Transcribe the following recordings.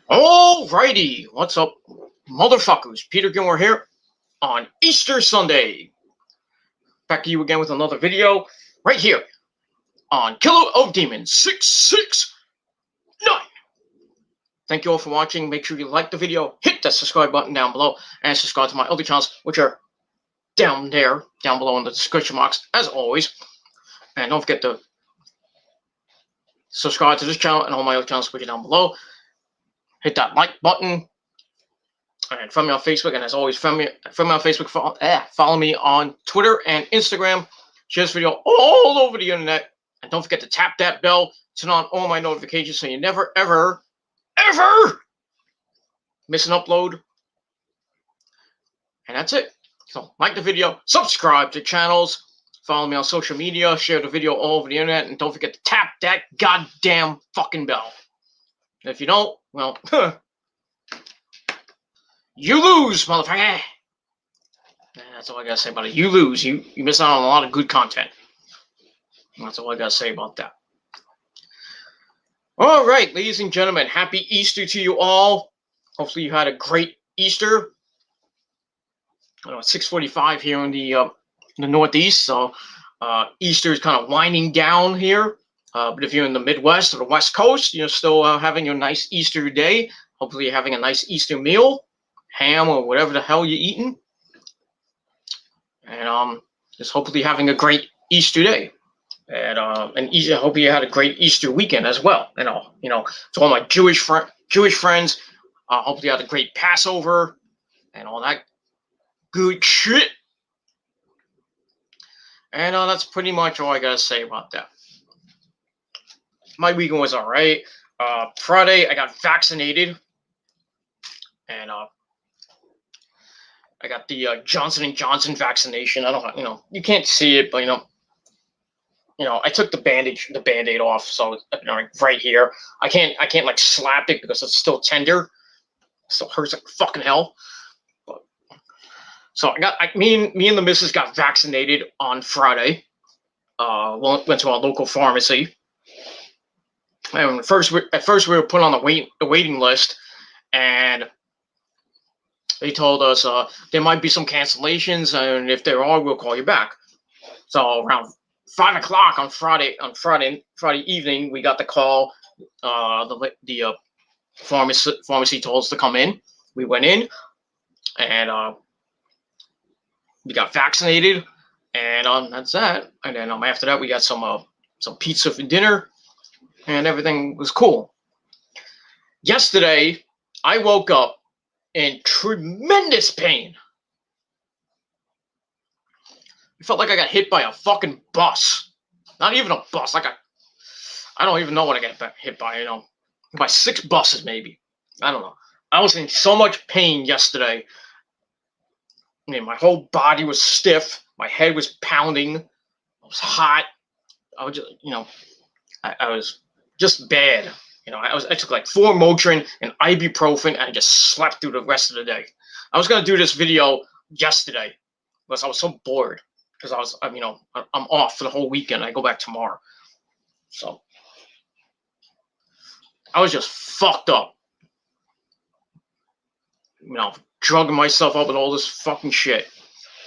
Alrighty, what's up, motherfuckers? Peter Gilmore here on Easter Sunday. Back to you again with another video right here on Killer of Demons 669. Thank you all for watching. Make sure you like the video, hit that subscribe button down below, and subscribe to my other channels, which are down below in the description box, as always. And don't forget to subscribe to this channel and all my other channels, which are down below. Hit that like button. And friend me on Facebook, and as always, friend me on Facebook. Follow me on Twitter and Instagram. Share this video all over the internet, and don't forget to tap that bell, turn on all my notifications, so you never, ever miss an upload. And that's it. So like the video, subscribe to channels, follow me on social media, share the video all over the internet, and don't forget to tap that goddamn fucking bell. And if you don't, well, you lose, motherfucker. That's all I gotta say about it. You lose. You miss out on a lot of good content. That's all I gotta say about that. All right, ladies and gentlemen, happy Easter to you all. Hopefully you had a great Easter. It's 6:45 here in the Northeast, so Easter is kind of winding down here. But if you're in the Midwest or the West Coast, you're still having your nice Easter day. Hopefully you're having a nice Easter meal, ham or whatever the hell you're eating. And just hopefully having a great Easter day. And I hope you had a great Easter weekend as well. To all my Jewish friends, hopefully you had a great Passover and all that good shit. And that's pretty much all I gotta say about that. My weekend was all right. Friday, I got vaccinated, and I got the Johnson & Johnson vaccination. I don't, you can't see it, but I took the Band-Aid off, so right here. I can't like slap it because it's still tender. It still hurts like fucking hell. So me and the missus got vaccinated on Friday. Went to our local pharmacy. And at first we were put on the waiting list, and they told us there might be some cancellations, and if there are, we'll call you back. So around 5 o'clock on Friday evening, we got the call. The pharmacy told us to come in. We went in, and we got vaccinated, and that's that. And then after that, we got some pizza for dinner, and everything was cool. Yesterday, I woke up in tremendous pain. It felt like I got hit by a fucking bus. Not even a bus. I don't even know what I got hit by. By 6 buses maybe. I don't know. I was in so much pain yesterday. My whole body was stiff. My head was pounding. I was hot. I was just, I was just bad. I took like 4 Motrin and ibuprofen, and I just slept through the rest of the day. I was gonna do this video yesterday because I was so bored. Because I'm off for the whole weekend. I go back tomorrow, so I was just fucked up. Drugging myself up with all this fucking shit.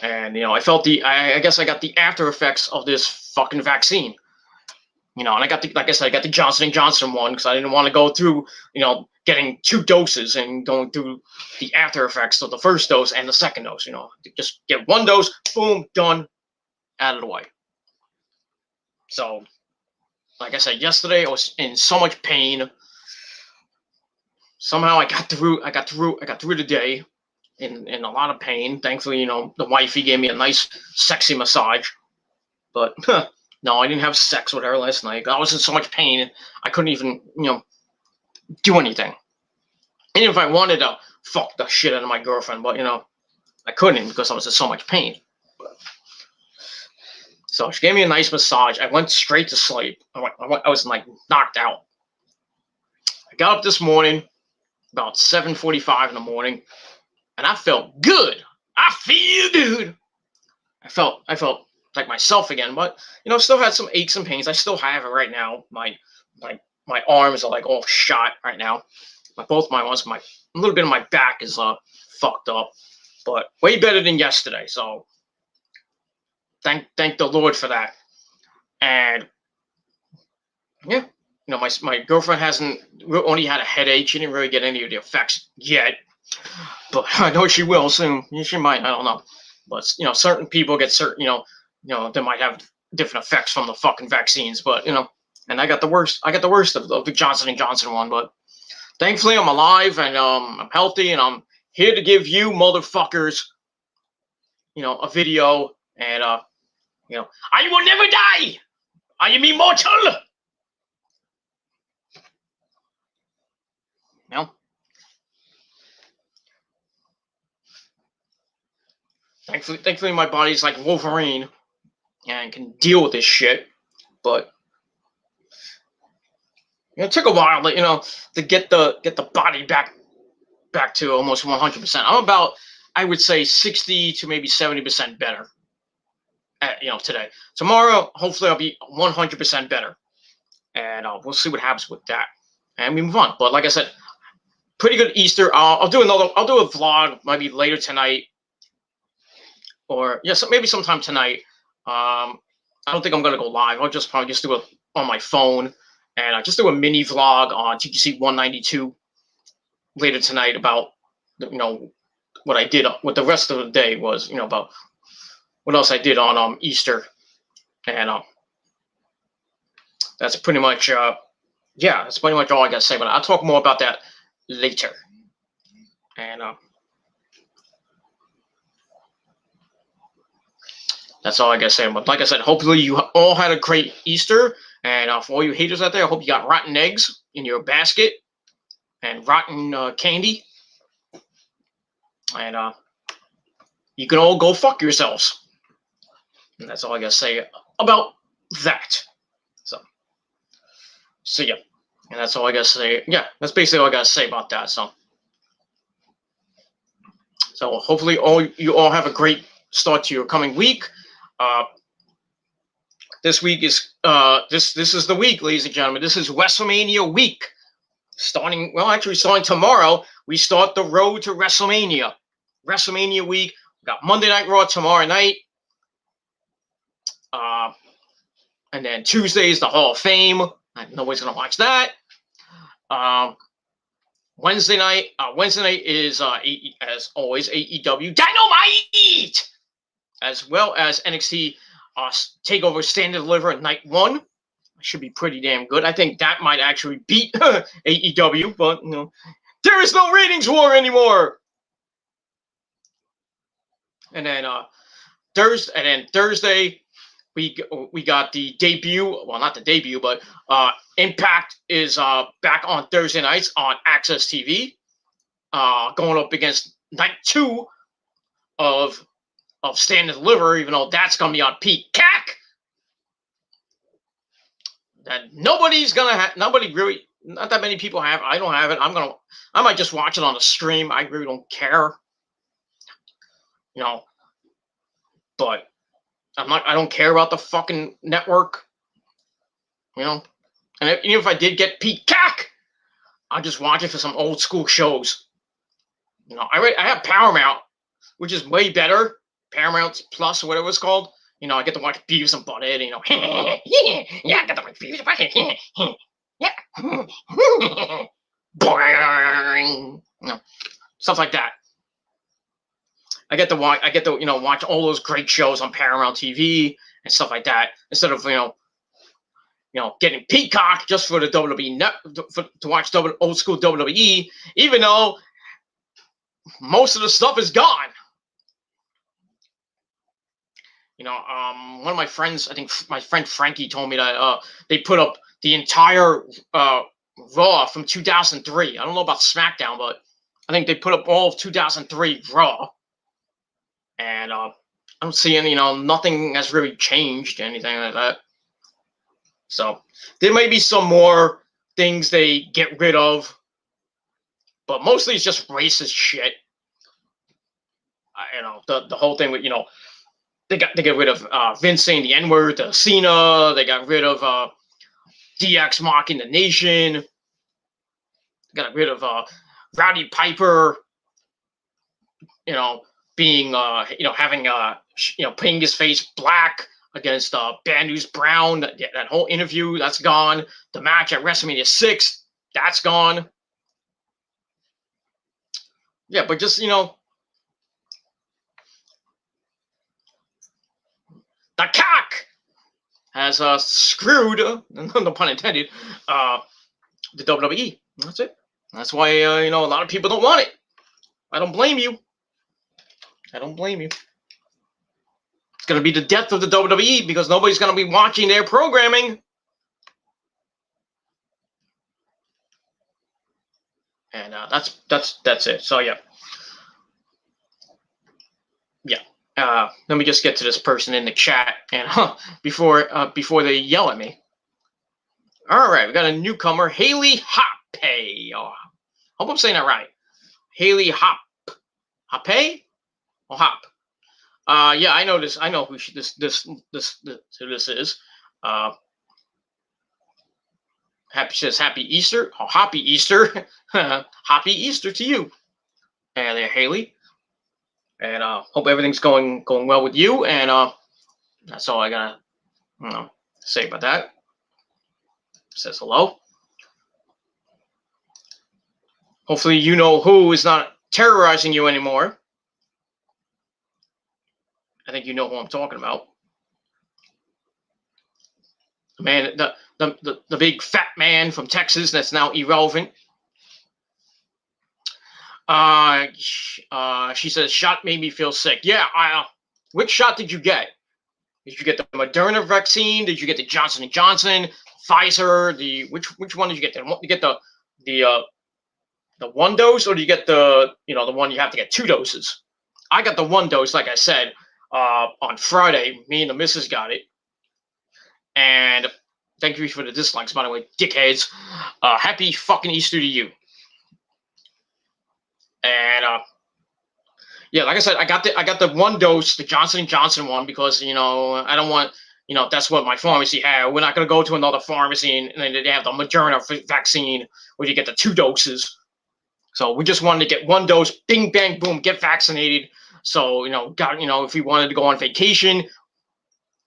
And, I felt I guess I got the after effects of this fucking vaccine. And I got I got the Johnson & Johnson one because I didn't want to go through, getting 2 doses and going through the after effects of the first dose and the second dose, Just get 1 dose, boom, done, out of the way. So, like I said, yesterday I was in so much pain. Somehow I got through the day in a lot of pain. Thankfully, the wifey gave me a nice, sexy massage. But no, I didn't have sex with her last night. I was in so much pain, I couldn't even, do anything. Even if I wanted to fuck the shit out of my girlfriend, but, I couldn't because I was in so much pain. So she gave me a nice massage. I went straight to sleep. I was like knocked out. I got up this morning about 7:45 in the morning, and I felt good. I feel good. I felt like myself again, but still had some aches and pains. I still have it right now. My arms are like all shot right now, both my ones. A little bit of my back is fucked up, but way better than yesterday. So thank the Lord for that. And yeah, my girlfriend hasn't only had a headache. She didn't really get any of the effects yet, but I know she will soon. She might. I don't know. But certain people get certain. They might have different effects from the fucking vaccines. But and I got the worst. I got the worst of the Johnson and Johnson one. But thankfully, I'm alive and I'm healthy, and I'm here to give you motherfuckers, a video. And I will never die. I am immortal. Thankfully, my body's like Wolverine and can deal with this shit. But it took a while, to get the body back to almost 100%. I'm about, I would say, 60 to maybe 70% better. Today. Tomorrow, hopefully, I'll be 100% better, and we'll see what happens with that, and we move on. But like I said, pretty good Easter. I'll do a vlog maybe later tonight, or maybe sometime tonight. I don't think I'm gonna go live. I'll probably just do it on my phone, and I just do a mini vlog on TTC 192 later tonight about what I did. What the rest of the day was, about what else I did on Easter, and that's pretty much that's pretty much all I gotta say. But I'll talk more about that later, and that's all I gotta say. But like I said, hopefully you all had a great Easter, and for all you haters out there, I hope you got rotten eggs in your basket and rotten candy, and you can all go fuck yourselves. And that's all I gotta say about that. So yeah, and that's all I gotta say. Yeah, that's basically all I gotta say about that. So hopefully you all have a great start to your coming week. This week is this is the week, ladies and gentlemen. This is WrestleMania week. Starting tomorrow, we start the road to WrestleMania. WrestleMania week. We got Monday Night Raw tomorrow night. And then Tuesday is the Hall of Fame. Nobody's gonna watch that. Wednesday night is as always AEW Dynamite, as well as NXT Takeover Stand and Deliver Night 1. Should be pretty damn good. I think that might actually beat AEW, but there is no ratings war anymore. And then Thursday we got the debut. Well, not the debut, but Impact is back on Thursday nights on Access TV, going up against night 2 of Stand and Deliver, even though that's gonna be on Peacock. That nobody really, not that many people have. I don't have it. I might just watch it on the stream. I really don't care, but I don't care about the fucking network, and even if I did get Peacock, I'll just watch it for some old school shows. I have Paramount, which is way better. Paramount Plus or whatever it's called. I get to watch Beavis and Butthead. I get to watch Beavis and Butthead. Yeah, boing. Stuff like that. I get to watch all those great shows on Paramount TV and stuff like that, instead of getting Peacock just for the WWE to watch old school WWE, even though most of the stuff is gone. One of my friends, I think my friend Frankie, told me that they put up the entire Raw from 2003. I don't know about Smackdown, but I think they put up all of 2003 Raw. And I don't see any, nothing has really changed, anything like that. So there may be some more things they get rid of, but mostly it's just racist shit. The whole thing with, they get rid of Vince saying the N-word to Cena. They got rid of DX mocking the Nation. They got rid of Rowdy Piper, being having painting his face black against Bad News Brown. That whole interview, that's gone. The match at WrestleMania 6, that's gone. Yeah, but just the cock has screwed, no pun intended, the WWE. That's it. That's why a lot of people don't want it. I don't blame you. I don't blame you. It's going to be the death of the WWE because nobody's going to be watching their programming. And that's it. So yeah. Let me just get to this person in the chat and before they yell at me. All right, we got a newcomer, Haley Hoppe. Oh, hope I'm saying that right. Haley Hoppe or Hop. Yeah, I know this. I know who this is. Happy Easter. Oh, happy Easter. Happy Easter to you. And there, Haley. And hope everything's going well with you. And that's all I gotta say about that. Says hello. Hopefully you know who is not terrorizing you anymore. I think you know who I'm talking about. The man, the big fat man from Texas that's now irrelevant. She says, shot made me feel sick. Yeah, which shot did you get? Did you get the Moderna vaccine? Did you get the Johnson & Johnson, Pfizer? Which one did you get? Did you get the one dose, or do you get the one you have to get 2 doses? I got the 1 dose, like I said, on Friday. Me and the missus got it. And thank you for the dislikes, by the way, dickheads. Happy fucking Easter to you. And yeah, like I said, I got the 1 dose, the Johnson & Johnson one, because I don't want that's what my pharmacy had. We're not gonna go to another pharmacy and then they have the Moderna vaccine where you get the 2 doses. So we just wanted to get 1 dose, bing bang boom, get vaccinated. So if we wanted to go on vacation,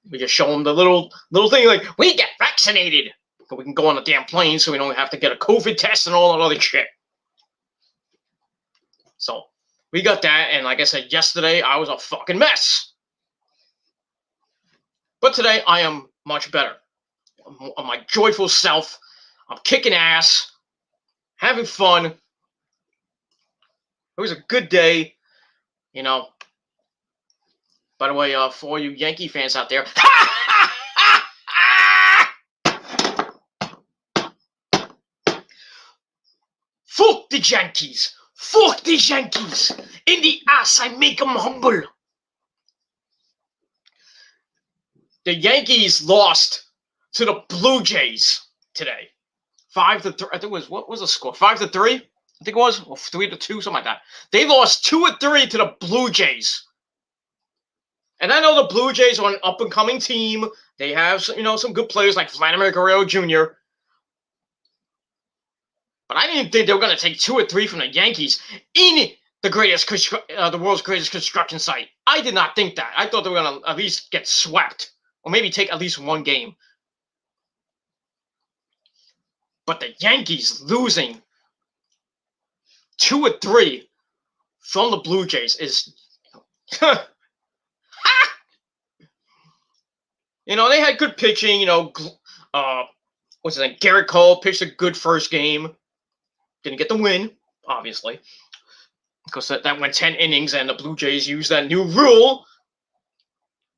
we just show them the little thing like, we get vaccinated. We can go on a damn plane, so we don't have to get a COVID test and all that other shit. So we got that, and like I said yesterday, I was a fucking mess. But today, I am much better. I'm my joyful self. I'm kicking ass, having fun. It was a good day, By the way, for all you Yankee fans out there, fuck the Yankees. Fuck the Yankees. In the ass, I make them humble. The Yankees lost to the Blue Jays today. 5-3. I think it was, what was the score? 5-3? I think it was, or 3-2, something like that. They lost 2-3 to the Blue Jays. And I know the Blue Jays are an up-and-coming team. They have, some good players like Vladimir Guerrero Jr. But I didn't think they were going to take 2 or 3 from the Yankees in the world's greatest construction site. I did not think that. I thought they were going to at least get swept, or maybe take at least 1 game. But the Yankees losing 2 or 3 from the Blue Jays is, they had good pitching. What's his name? Garrett Cole pitched a good first game. Didn't get the win, obviously, because that went 10 innings, and the Blue Jays used that new rule,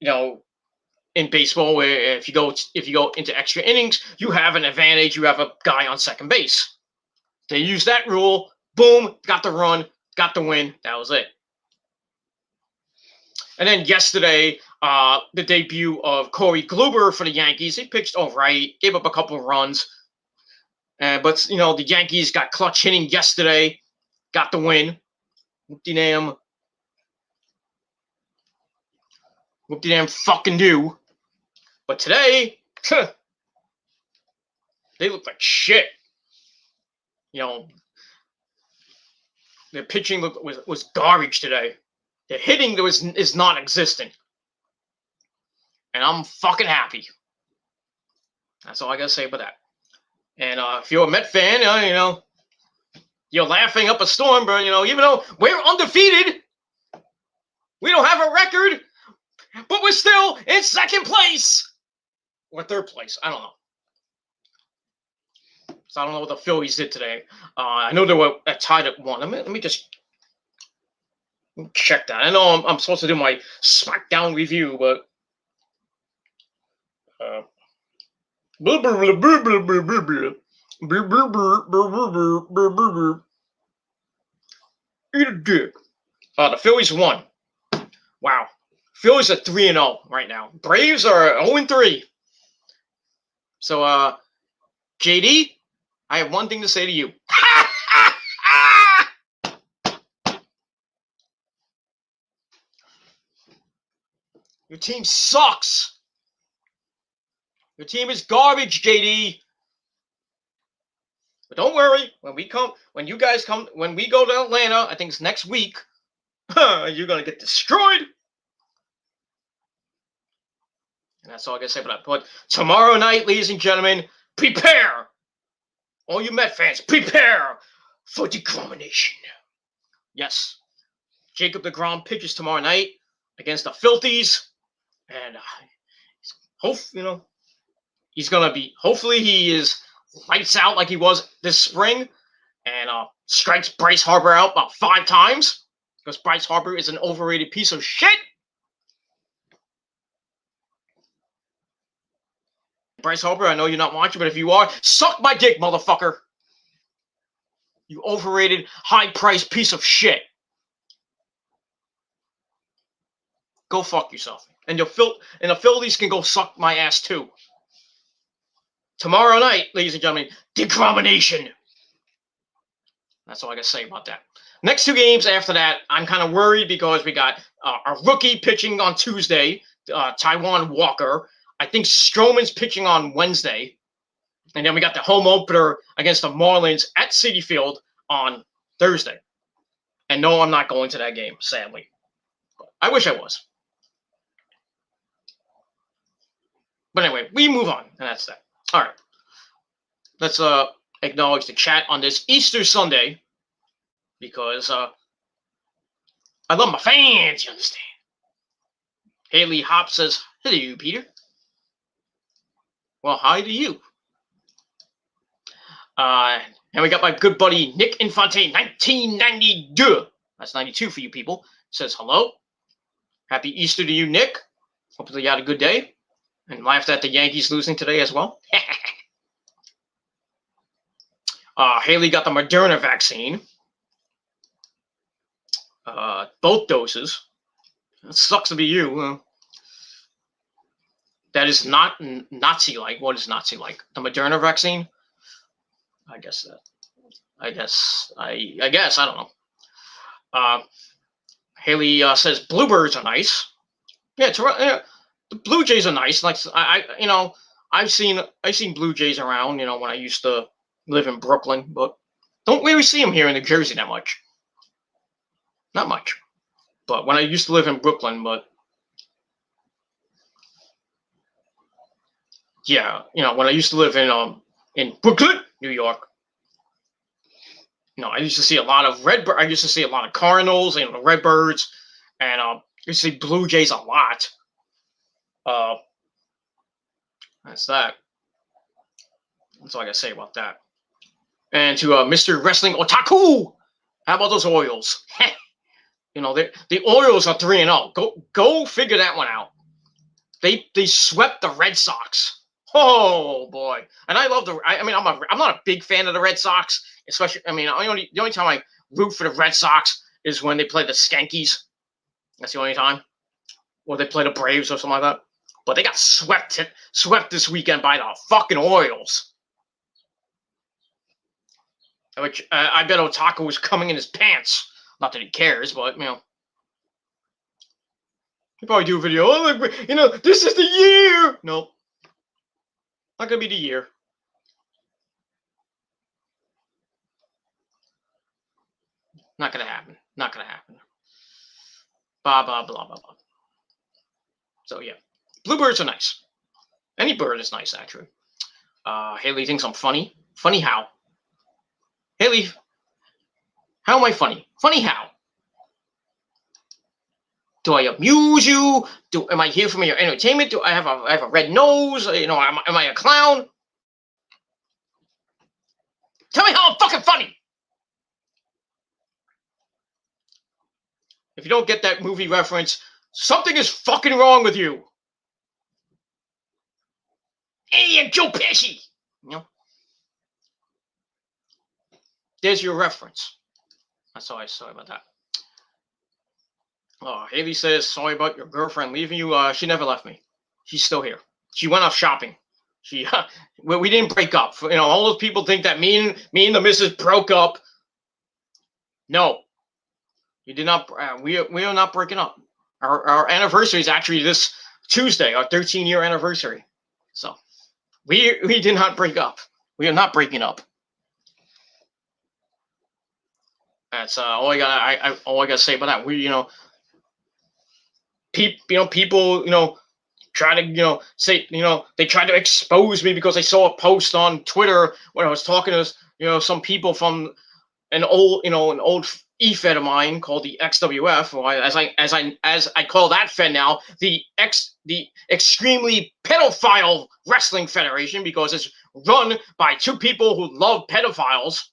in baseball, where if you go into extra innings, you have an advantage. You have a guy on second base. They used that rule. Boom, got the run, got the win. That was it. And then yesterday, the debut of Corey Kluber for the Yankees. He pitched all right, gave up a couple of runs. But the Yankees got clutch hitting yesterday, got the win. Whoop-de-damn fucking do. But today, they look like shit. The pitching was garbage today. The hitting is non-existent. And I'm fucking happy. That's all I gotta say about that. And if you're a Met fan, you're laughing up a storm, but even though we're undefeated, we don't have a record, but we're still in second place or third place. I don't know. So I don't know what the Phillies did today. I know they were tied at 1. Let me just check that. I know I'm supposed to do my Smackdown review, but eat a dick. The Phillies won. Wow. Phillies are 3-0 right now. Braves are 0-3. So, JD, I have one thing to say to you. Your team sucks. Your team is garbage, JD. But don't worry, when we go to Atlanta, I think it's next week, you're gonna get destroyed. And that's all I gotta say about that. But tomorrow night, ladies and gentlemen, prepare. All you Met fans, prepare for degromination. Yes. Jacob deGrom pitches tomorrow night against the Filthies. And he's gonna be, hopefully he is lights out like he was this spring and strikes Bryce Harper out about 5 times because Bryce Harper is an overrated piece of shit. Bryce Harper, I know you're not watching, but if you are, suck my dick, motherfucker. You overrated, high-priced piece of shit. Go fuck yourself. And the Phillies can go suck my ass too. Tomorrow night, ladies and gentlemen, degromination. That's all I gotta say about that. Next 2 games after that, I'm kind of worried because we got a rookie pitching on Tuesday, Taijuan Walker. I think Stroman's pitching on Wednesday. And then we got the home opener against the Marlins at Citi Field on Thursday. And no, I'm not going to that game, sadly. I wish I was. But anyway, we move on, and that's that. All right. Let's acknowledge the chat on this Easter Sunday because I love my fans, you understand. Haley Hop says, hello, Peter. Well, hi to you. And we got my good buddy Nick Infante, 1992. That's 92 for you people. Says hello. Happy Easter to you, Nick. Hopefully you had a good day and laughed at the Yankees losing today as well. Haley got the Moderna vaccine. Both doses. It sucks to be you. That is not Nazi-like. What is Nazi-like? The Moderna vaccine? I guess. I don't know. Haley says bluebirds are nice. Yeah, the Blue Jays are nice. Like I've seen Blue Jays around. When I used to live in Brooklyn, but don't really see them here in New Jersey that much. Not much. But when I used to live in Brooklyn, but yeah, when I used to live in Brooklyn, New York, I used to see a lot of Redbird. I used to see a lot of Cardinals and Redbirds, and I used to see Blue Jays a lot. That's that. That's all I gotta say about that. And to Mr. Wrestling Otaku, how about those Orioles? The Orioles are 3-0. Go figure that one out. They swept the Red Sox. Oh boy! And I love I'm not a big fan of the Red Sox, especially. The only time I root for the Red Sox is when they play the Skankies. That's the only time. Or they play the Braves or something like that. But they got swept this weekend by the fucking Orioles. Which I bet Otaku was coming in his pants. Not that he cares, but he'll probably do a video. Oh, look, this is the year. Nope. Not gonna be the year. Not gonna happen. Not gonna happen. Blah blah blah blah blah. So yeah, bluebirds are nice. Any bird is nice actually. Haley thinks I'm funny. Funny how? Haley, how am I funny? Funny how? Do I amuse you? Am I here for your entertainment? Do I have a red nose? You know, am I a clown? Tell me how I'm fucking funny. If you don't get that movie reference, something is fucking wrong with you. Hey, and Joe Pesci. You know? There's your reference. That's all I say about that. Oh, Haley says, sorry about your girlfriend leaving you. She never left me. She's still here. She went off shopping. We didn't break up. You know, all those people think that me and the missus broke up. No. We did not. We are not breaking up. Our anniversary is actually this Tuesday, our 13-year anniversary. So we did not break up. We are not breaking up. That's all I got. All I got to say about that. We people try to say they tried to expose me because they saw a post on Twitter when I was talking to some people from an old E-Fed of mine called the XWF, or as I call that Fed now, the extremely pedophile wrestling federation, because it's run by two people who love pedophiles.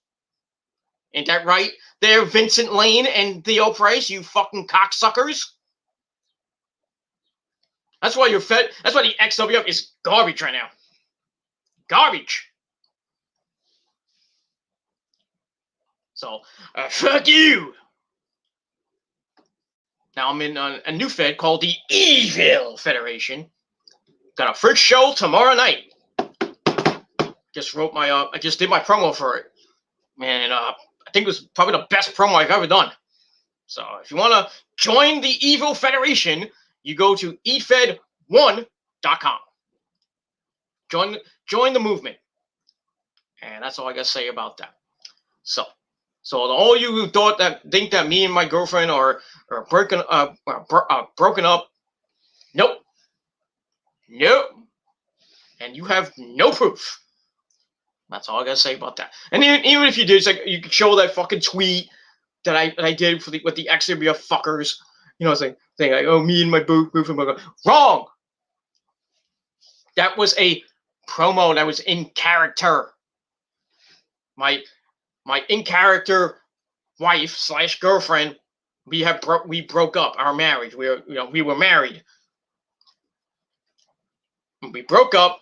Ain't that right there, Vincent Lane and Theo Price, you fucking cocksuckers? That's why you're fed. That's why the XWF is garbage right now. Garbage. So, fuck you. Now I'm in a new Fed called the Evil Federation. Got a first show tomorrow night. Just wrote my I just did my promo for it, and I think it was probably the best promo I've ever done. So if you want to join the Evil Federation, you go to efed1.com. Join the movement, and that's all I got to say about that. So all you who think that me and my girlfriend are broken up, nope, and you have no proof. That's all I got to say about that. And even if you did, it's like you could show that fucking tweet that I did with the XWF fuckers. Saying like, oh, me and my girlfriend. Wrong. That was a promo that was in character. My in character wife / girlfriend, we broke up our marriage. We were married. We broke up,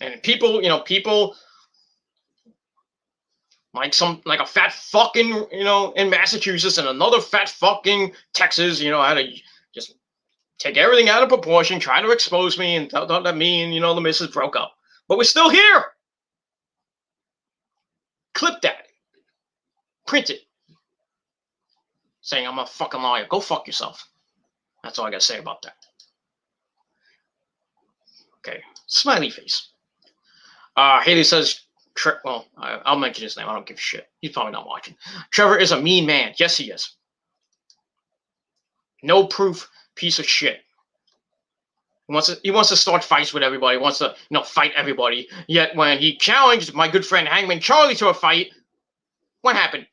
and people like a fat fucking in Massachusetts and another fat fucking Texas had to just take everything out of proportion, try to expose me and thought that me and the missus broke up. But we're still here. Clip that. Print it. Saying I'm a fucking liar. Go fuck yourself. That's all I gotta say about that. Okay. Smiley face. Haley says, well, I'll mention his name. I don't give a shit. He's probably not watching. Trevor is a mean man. Yes, he is. No proof piece of shit. He wants to start fights with everybody. He wants to fight everybody. Yet when he challenged my good friend Hangman Charlie to a fight, what happened?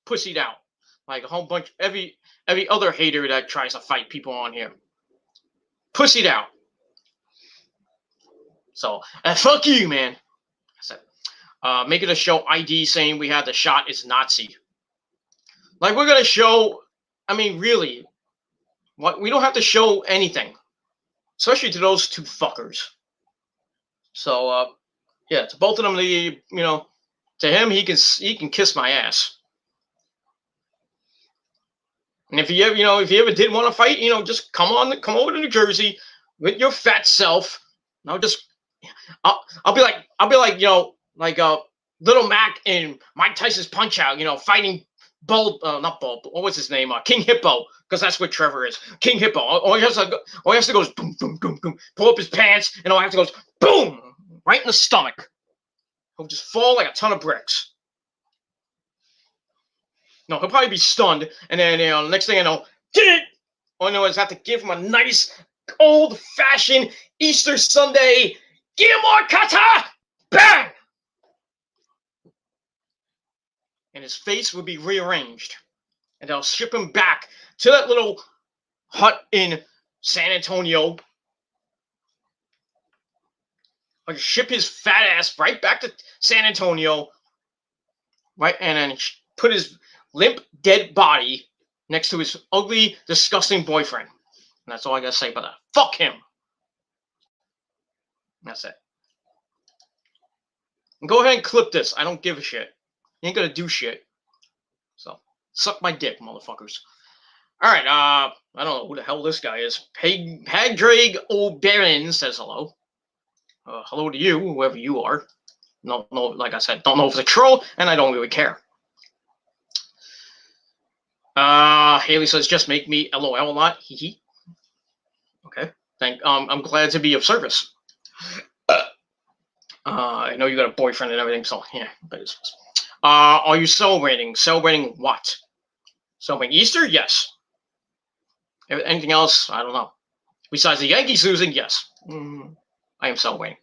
Pussied out. Like a whole bunch, every other hater that tries to fight people on here. Pussied out. So, fuck you, man. I said, making a show ID saying we had the shot is Nazi. Like, we're going to show, I mean, really, we don't have to show anything. Especially to those two fuckers. So, yeah, to both of them, to him, he can kiss my ass. And if you ever did want to fight, just come over to New Jersey with your fat self. I'll be like Little Mac in Mike Tyson's Punch Out, fighting not Bald, what was his name? King Hippo, because that's what Trevor is. King Hippo. All he has to go is boom, boom, boom, boom, pull up his pants, and all he has to go is boom, right in the stomach. He'll just fall like a ton of bricks. No, he'll probably be stunned, and then the next thing I know, all I know is I have to give him a nice old-fashioned Easter Sunday Gilmore cutter, bang, and his face will be rearranged, and they'll ship him back to that little hut in San Antonio. I'll ship his fat ass right back to San Antonio, right, and then put his limp, dead body next to his ugly, disgusting boyfriend. And that's all I gotta say about that. Fuck him. That's it. And go ahead and clip this. I don't give a shit. You ain't gonna do shit. So, suck my dick, motherfuckers. Alright, I don't know who the hell this guy is. Padraig O'Barron says hello. Hello to you, whoever you are. No, like I said, don't know if it's a troll, and I don't really care. Haley says, just make me LOL a lot. Hee hee. Okay. I'm glad to be of service. I know you got a boyfriend and everything, so yeah. Are you celebrating? Celebrating what? Celebrating Easter? Yes. Anything else? I don't know. Besides the Yankees losing, yes. I am celebrating.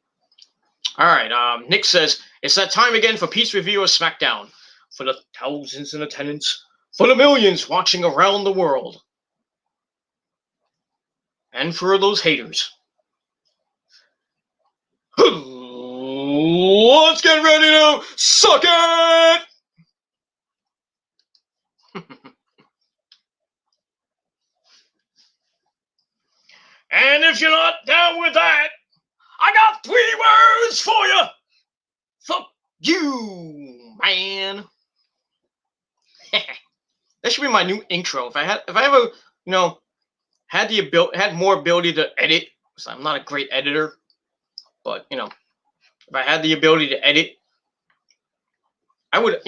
All right. Nick says, it's that time again for Pete's review of Smackdown. For the thousands in attendance. For the millions watching around the world. And for those haters. Let's get ready to suck it! And if you're not down with that, I got 3 words for you. Fuck you, man. That should be my new intro. If I ever, had more ability to edit, because I'm not a great editor, but if I had the ability to edit, I would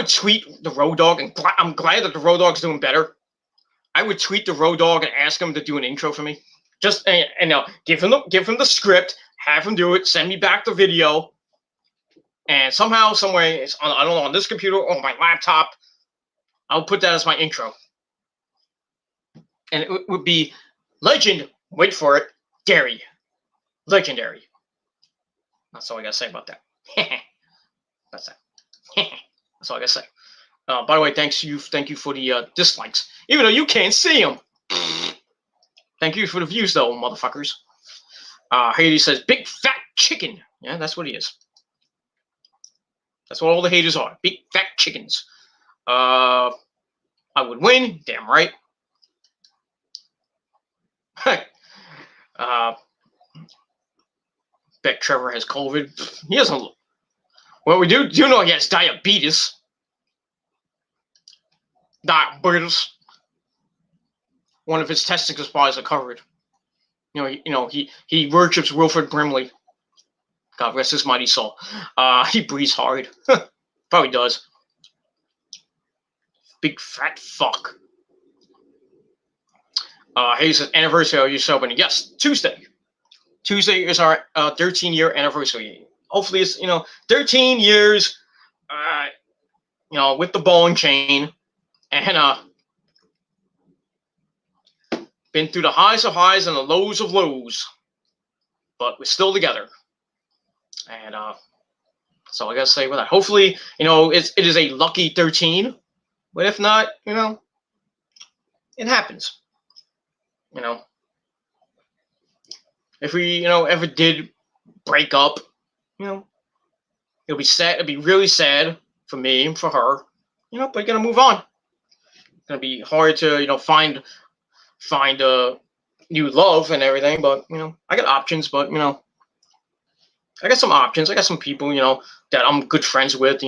tweet the Road Dogg, and I'm glad that the Road Dogg's doing better. I would tweet the Road Dogg and ask him to do an intro for me. Just give him the script, have him do it, send me back the video, and somehow, someway, it's on, I don't know, on this computer or my laptop, I'll put that as my intro. And it would be legend. Wait for it. Dairy. Legendary. That's all I gotta say about that. That's that. That's all I gotta say. By the way, thank you for the dislikes, even though you can't see them. Thank you for the views, though, motherfuckers. Haley says, big fat chicken. Yeah, that's what he is. That's what all the haters are. Big fat chickens. I would win. Damn right. Bet Trevor has COVID. He doesn't. Well, we do know he has diabetes. Diabetes. One of his testicles bodies are covered. He worships Wilfred Brimley. God rest his mighty soul. He breathes hard. Probably does. Big fat fuck. He says, anniversary, are you celebrating? Yes, Tuesday. Tuesday is our 13-year anniversary. Hopefully it's, 13 years, with the ball and chain. And been through the highs of highs and the lows of lows. But we're still together. And that's all I gotta say with that. Hopefully, it is a lucky 13. But if not, it happens. If we, ever did break up, it'll be sad. It'll be really sad for me and for her, but you gotta move on. It's gonna be hard to, find a new love and everything, but, I got options, but, I got some options. I got some people, that I'm good friends with,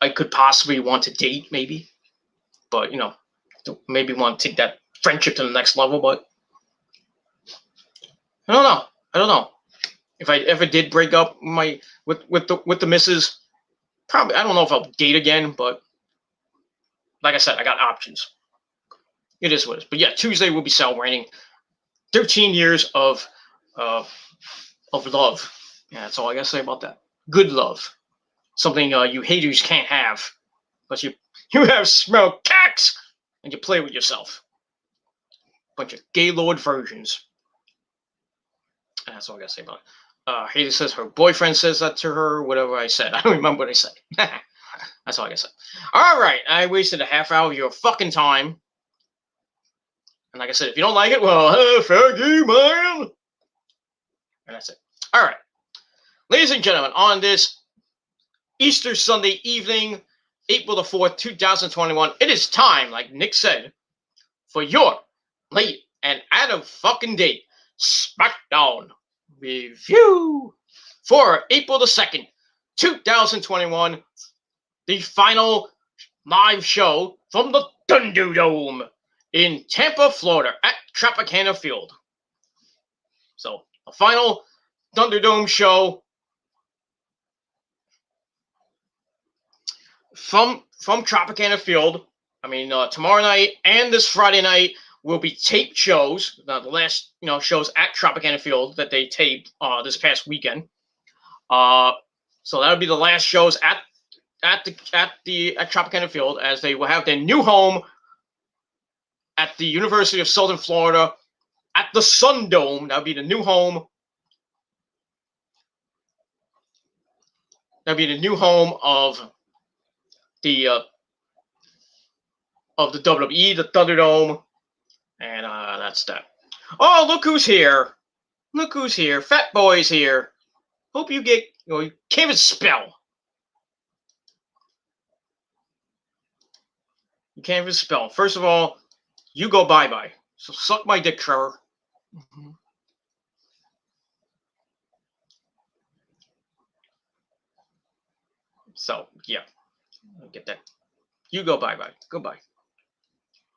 I could possibly want to date, maybe, but, maybe want to take that friendship to the next level, but I don't know. If I ever did break up with the missus, probably, I don't know if I'll date again, but like I said, I got options. It is what it is. But yeah, Tuesday we'll be celebrating 13 years of love. Yeah, that's all I gotta say about that. Good love. Something you haters can't have. But you have smelled cacks and you play with yourself. Bunch of Gaylord versions. That's all I gotta say about it. Haley says her boyfriend says that to her, whatever I said. I don't remember what I said. That's all I gotta say. Alright, I wasted a half hour of your fucking time. And like I said, if you don't like it, well, fuck you, man. And that's it. Alright. Ladies and gentlemen, on this Easter Sunday evening, April the 4th, 2021, it is time, like Nick said, for your late and out of fucking date Smackdown review for April the 2nd, 2021, the final live show from the Thunderdome in Tampa, Florida at Tropicana Field. So, the final Thunderdome show from Tropicana Field. I mean, tomorrow night and this Friday night will be taped shows. The last shows at Tropicana Field that they taped this past weekend. So that'll be the last shows at Tropicana Field, as they will have their new home at the University of Southern Florida at the Sun Dome. That'll be the new home. That'll be the new home of the WWE, the Thunderdome, and that's that. Oh, look who's here! Look who's here! Fat Boy's here. Hope you get, you can't even spell. You can't even spell. First of all, you go bye-bye. So suck my dick, Trevor. Mm-hmm. So, yeah. I'll get that. You go bye-bye. Goodbye.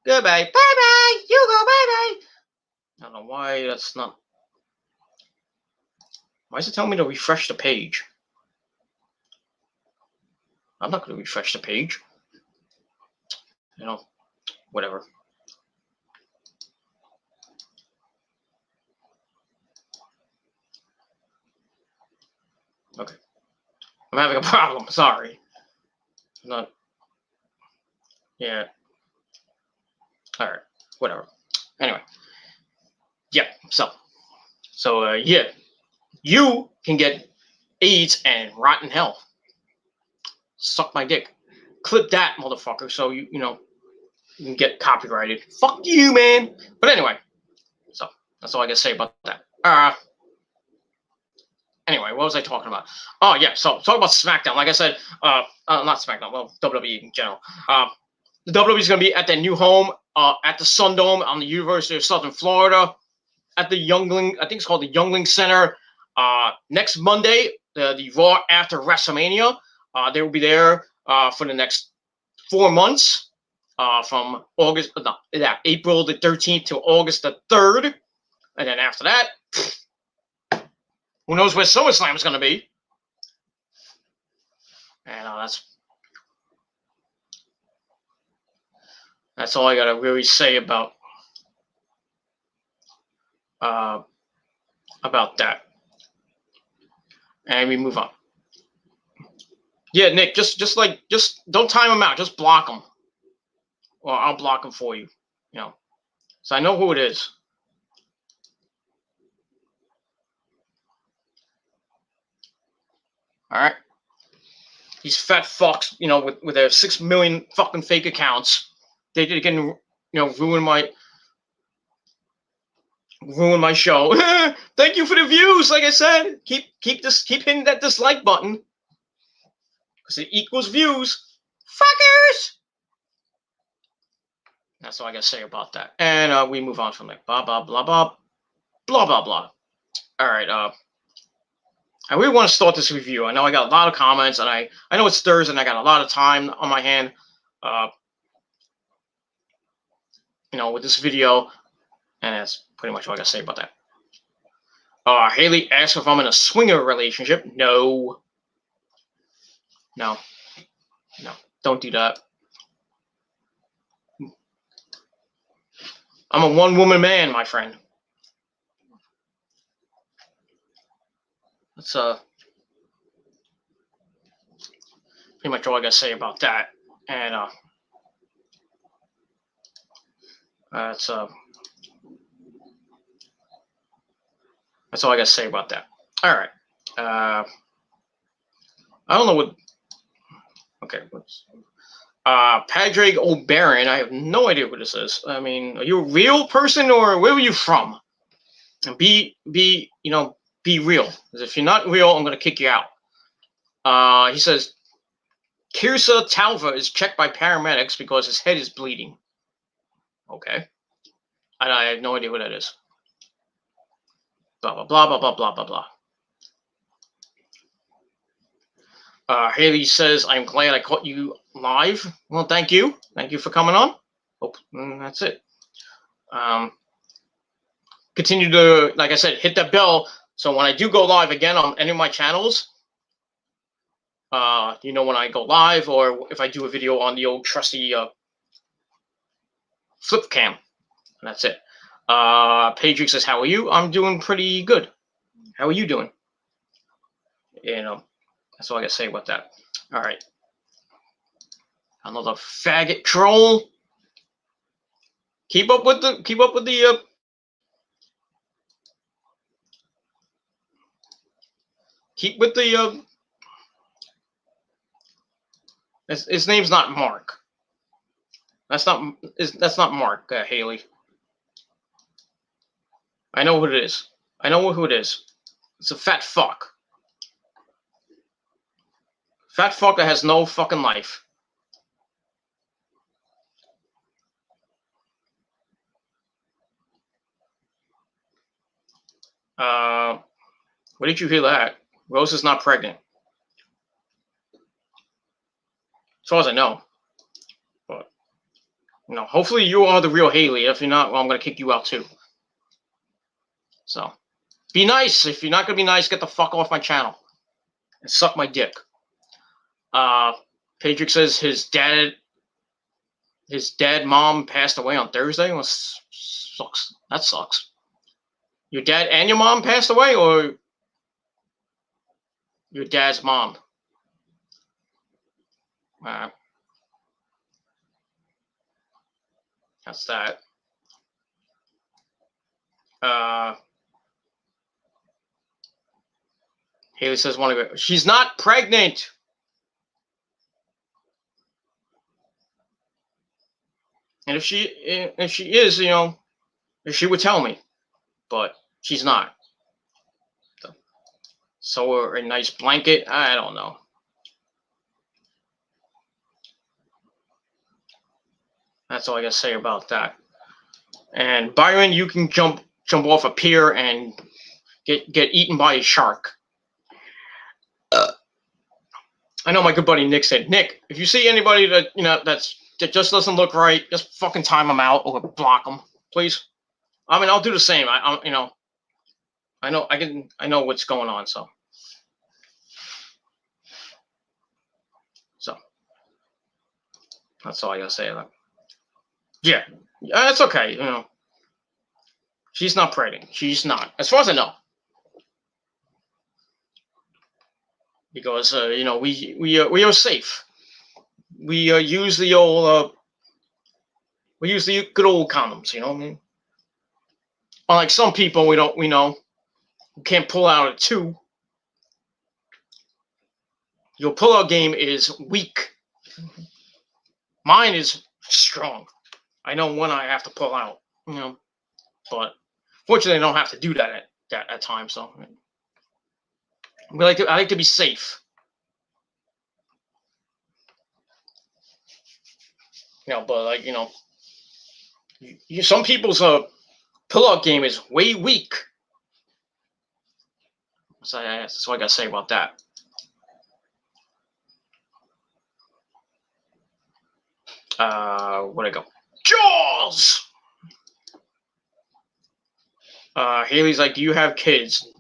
Goodbye. Bye-bye. You go bye-bye. I don't know why that's not... Why is it telling me to refresh the page? I'm not going to refresh the page. Whatever. Okay. I'm having a problem. Sorry. Not. Yeah. All right. Whatever. Anyway. Yeah. So yeah. You can get AIDS and rot in hell. Suck my dick. Clip that, motherfucker, so you can get copyrighted. Fuck you, man. But anyway. So that's all I gotta say about that. Anyway, what was I talking about? Oh, yeah, so talk about SmackDown. Like I said, not SmackDown, well, WWE in general. The WWE is going to be at their new home at the Sun Dome on the University of Southern Florida at the Youngling, I think it's called the Youngling Center. Next Monday, the Raw after WrestleMania. They will be there for the next 4 months from April the 13th to August the 3rd. And then after that, who knows where SummerSlam is going to be? And that's all I got to really say about that. And we move on. Yeah, Nick, just don't time them out. Just block them, or I'll block them for you. So I know who it is. All right. These fat fucks, with their 6 million fucking fake accounts, they can, ruin my show. Thank you for the views. Like I said, keep hitting that dislike button because it equals views. Fuckers. That's all I gotta say about that. And we move on from like blah blah blah blah blah blah blah. All right. I really want to start this review. I know I got a lot of comments, and I know it's Thursday, and I got a lot of time on my hand, with this video, and that's pretty much all I got to say about that. Haley asked if I'm in a swinger relationship. No. No, don't do that. I'm a one-woman man, my friend. That's pretty much all I gotta say about that. And that's all I gotta say about that. All right. I don't know what. Okay. Padraig O'Barron. I have no idea what this is. I mean, are you a real person or where were you from? And be real. Because if you're not real, I'm gonna kick you out. He says Kirsa Talva is checked by paramedics because his head is bleeding. Okay. I have no idea what that is. Blah blah blah blah blah blah blah blah. Haley says, I'm glad I caught you live. Well, thank you. Thank you for coming on. Oh, that's it. Continue to, like I said, hit that bell. So when I do go live again on any of my channels, you know when I go live or if I do a video on the old trusty flip cam. And that's it. Patrick says, how are you? I'm doing pretty good. How are you doing? You know, that's all I got to say about that. All right. Another faggot troll. Keep up with the his name's not Mark. That's not Mark, Haley. I know who it is. I know who it is. It's a fat fuck. Fat fuck that has no fucking life. Where did you hear that? Rose is not pregnant. As far as I know. But, hopefully you are the real Haley. If you're not, well, I'm going to kick you out too. So, be nice. If you're not going to be nice, get the fuck off my channel. And suck my dick. Patrick says his dad mom passed away on Thursday. Well, sucks. That sucks. Your dad and your mom passed away, or your dad's mom? That's that. Haley says she's not pregnant. And if she is, if she would tell me, but she's not. So a nice blanket. I don't know. That's all I gotta say about that. And Byron, you can jump off a pier and get eaten by a shark. I know my good buddy Nick said, Nick, if you see anybody that that just doesn't look right, just fucking time them out or block them, please. I mean, I'll do the same. I know what's going on, so that's all I gotta say about it. Yeah, that's okay. She's not pregnant. She's not, as far as I know. Because we are safe. We use the old good old condoms. You know what I mean? Unlike some people, we can't pull out at 2. Your pull-out game is weak. Mine is strong. I know when I have to pull out, but fortunately, I don't have to do that at times. So I like to be safe. But some people's pull-out game is way weak. So that's what I gotta say about that. Where'd I go? Jaws! Haley's like, do you have kids?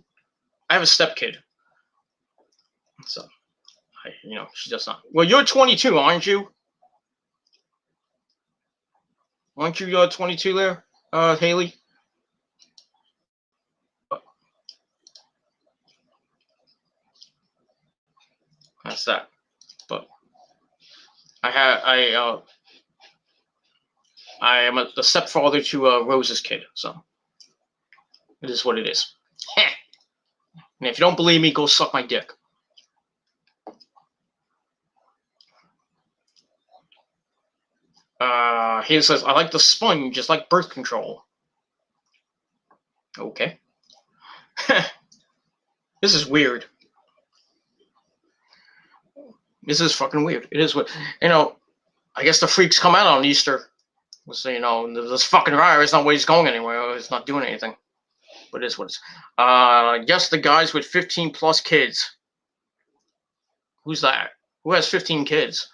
I have a stepkid. So She does not. Well, you're 22, aren't you? Aren't you 22 there, Haley? That's that. But I am the stepfather to Rose's kid, so it is what it is. And if you don't believe me, go suck my dick. He says, I like the sponge, just like birth control. Okay. This is weird. This is fucking weird. It is what, I guess the freaks come out on Easter. So, this fucking virus, not where he's going anywhere. It's not doing anything. But it is what it is. Yes, the guys with 15 plus kids. Who's that? Who has 15 kids?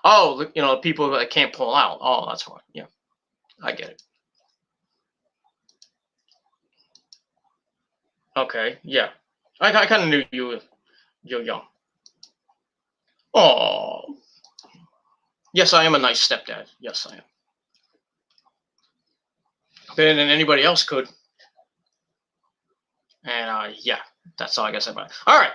Oh, people that can't pull out. Oh, that's why. Yeah, I get it. Okay, yeah. I kind of knew you're young. Oh. Yes, I am a nice stepdad. Yes, I am. Better than anybody else could. And, yeah, that's all I guess about it. All right.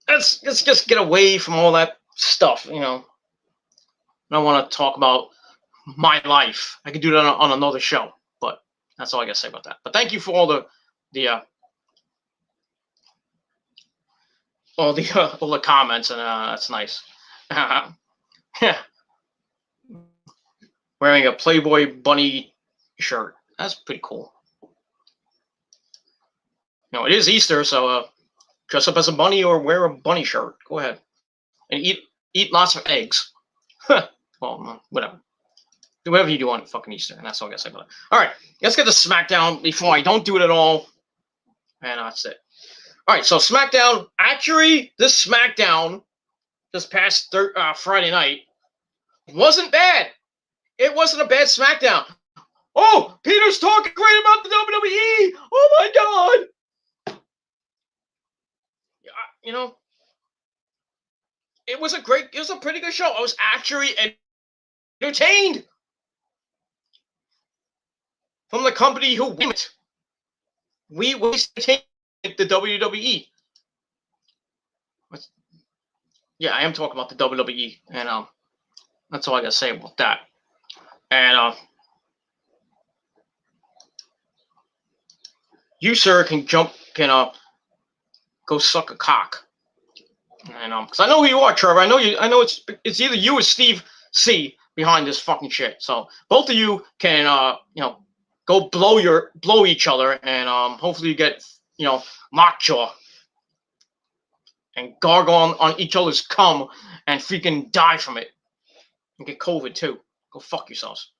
Let's just get away from all that stuff, I don't want to talk about my life. I could do that on another show, but that's all I got to say about that. But thank you for all the comments, and that's nice. Yeah. Wearing a Playboy bunny shirt. That's pretty cool. It is Easter, so dress up as a bunny or wear a bunny shirt. Go ahead. And eat lots of eggs. Well, whatever. Do whatever you do on fucking Easter, and that's all I gotta say about it. All right, let's get to Smackdown before I don't do it at all. And that's it. All right, so Smackdown. Actually, this Smackdown this past Friday night wasn't bad. It wasn't a bad Smackdown. Oh, Peter's talking great about the WWE. Oh my God. It was a pretty good show. I was actually entertained from the company who won it. We entertained the WWE. Yeah, I am talking about the WWE, and that's all I gotta say about that. And you, sir, can go suck a cock. And because I know who you are, Trevor. I know it's either you or Steve C behind this fucking shit. So both of you can go blow each other, and hopefully you get lockjaw and gargle on each other's cum and freaking die from it and get COVID too. Go fuck yourselves.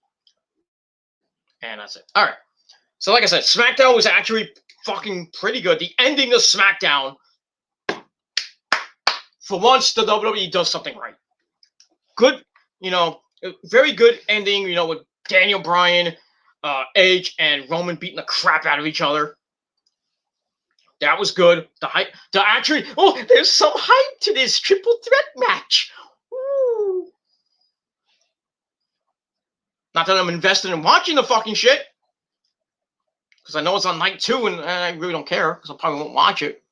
And that's it. All right. So like I said, SmackDown was actually fucking pretty good. The ending of SmackDown, for once, the WWE does something right. Good, very good ending, with Daniel Bryan, Edge, and Roman beating the crap out of each other. That was good. There's some hype to this triple threat match. Ooh. Not that I'm invested in watching the fucking shit, because I know it's on night 2, and I really don't care, because I probably won't watch it.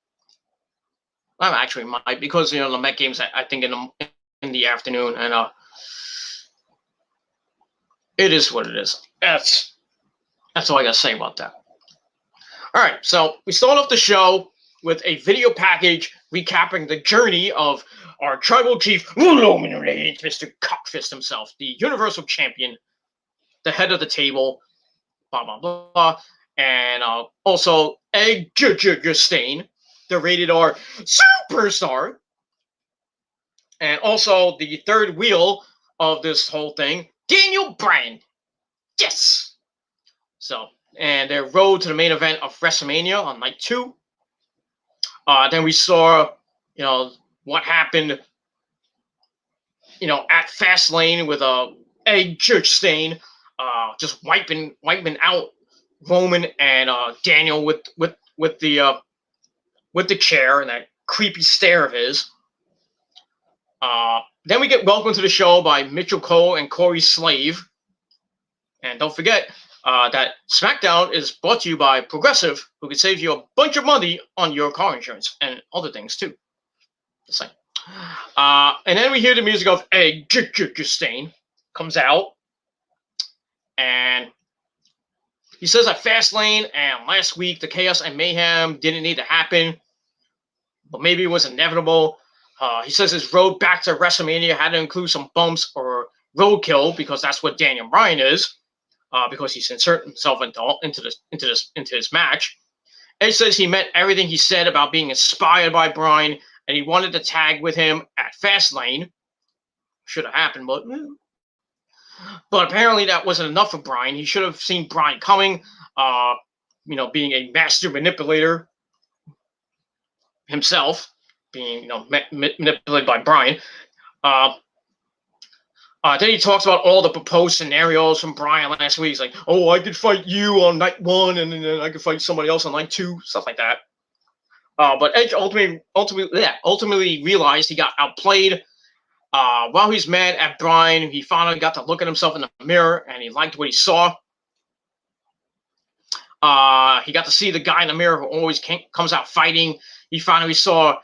I actually might, because the Met game's I think in the afternoon, and it is what it is. That's all I gotta say about that. All right, so we start off the show with a video package recapping the journey of our tribal chief, Mr. Cockfist himself, the Universal Champion, the head of the table, blah blah blah, and also Egg Stain, the rated R superstar, and also the third wheel of this whole thing, Daniel Bryan. Yes. So, and their road to the main event of WrestleMania on night 2. Then we saw, what happened, at Fastlane with Egg Stain, just wiping out Roman and Daniel with the chair, and that creepy stare of his. Then we get welcomed to the show by Mitchell Cole and Corey Slave. And don't forget that Smackdown is brought to you by Progressive, who can save you a bunch of money on your car insurance and other things too. The same. And then we hear the music of Egg Stain comes out, and he says that Fastlane and last week the chaos and mayhem didn't need to happen, but maybe it was inevitable. He says his road back to WrestleMania had to include some bumps or roadkill because that's what Daniel Bryan is, because he's inserted himself into this match. Edge says he meant everything he said about being inspired by Bryan, and he wanted to tag with him at Fastlane. Should have happened, but apparently that wasn't enough for Bryan. He should have seen Bryan coming, being a master manipulator himself, being manipulated by Bryan. Then he talks about all the proposed scenarios from Bryan last week. He's like, "Oh, I could fight you on night 1, and then I could fight somebody else on night 2," stuff like that. But Edge ultimately realized he got outplayed. While he's mad at Bryan, he finally got to look at himself in the mirror, and he liked what he saw. He got to see the guy in the mirror who always comes out fighting. He finally saw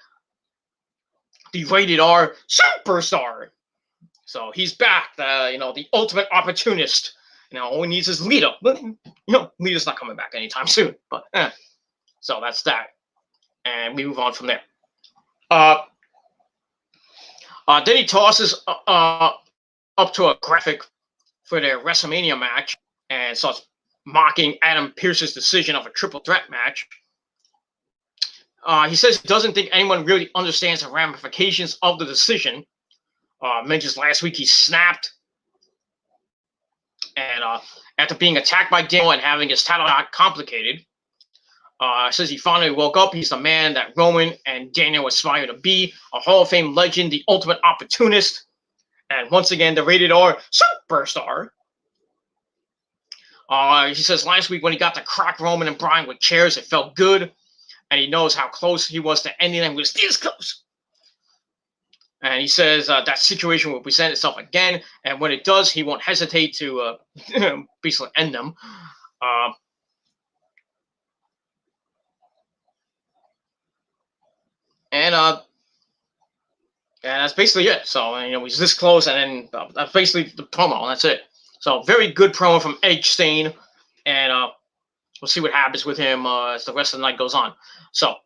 the rated R superstar. So he's back, the ultimate opportunist. All he needs is Lita. But, Lita's not coming back anytime soon. But, so that's that. And we move on from there. Then he tosses up to a graphic for their WrestleMania match and starts mocking Adam Pearce's decision of a triple threat match. He says he doesn't think anyone really understands the ramifications of the decision. Mentions last week he snapped. And after being attacked by Daniel and having his title shot complicated, says he finally woke up. He's the man that Roman and Daniel aspire to be, a Hall of Fame legend, the ultimate opportunist, and once again, the rated R superstar. He says last week when he got to crack Roman and Bryan with chairs, it felt good, and he knows how close he was to ending them. He was this close. And he says that situation will present itself again, and when it does, he won't hesitate to basically end them. And that's basically it. So, he's this close, and then that's basically the promo, and that's it. So, very good promo from Edge Stain, and we'll see what happens with him as the rest of the night goes on. So,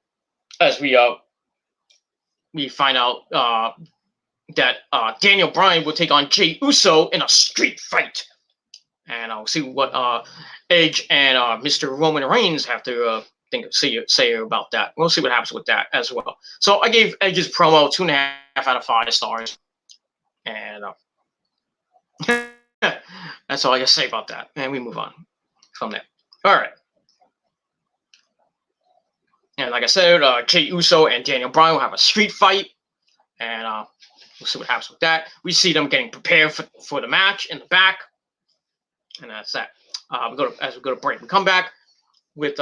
as we find out that Daniel Bryan will take on Jey Uso in a street fight, and I'll see what Edge and Mr. Roman Reigns have to say about that. We'll see what happens with that as well. So I gave Edge's promo 2.5 out of 5 stars, and that's all I got to say about that. And we move on from there. All right. And like I said, Jey Uso and Daniel Bryan will have a street fight, and we'll see what happens with that. We see them getting prepared for the match in the back, and that's that. As we go to break, we come back with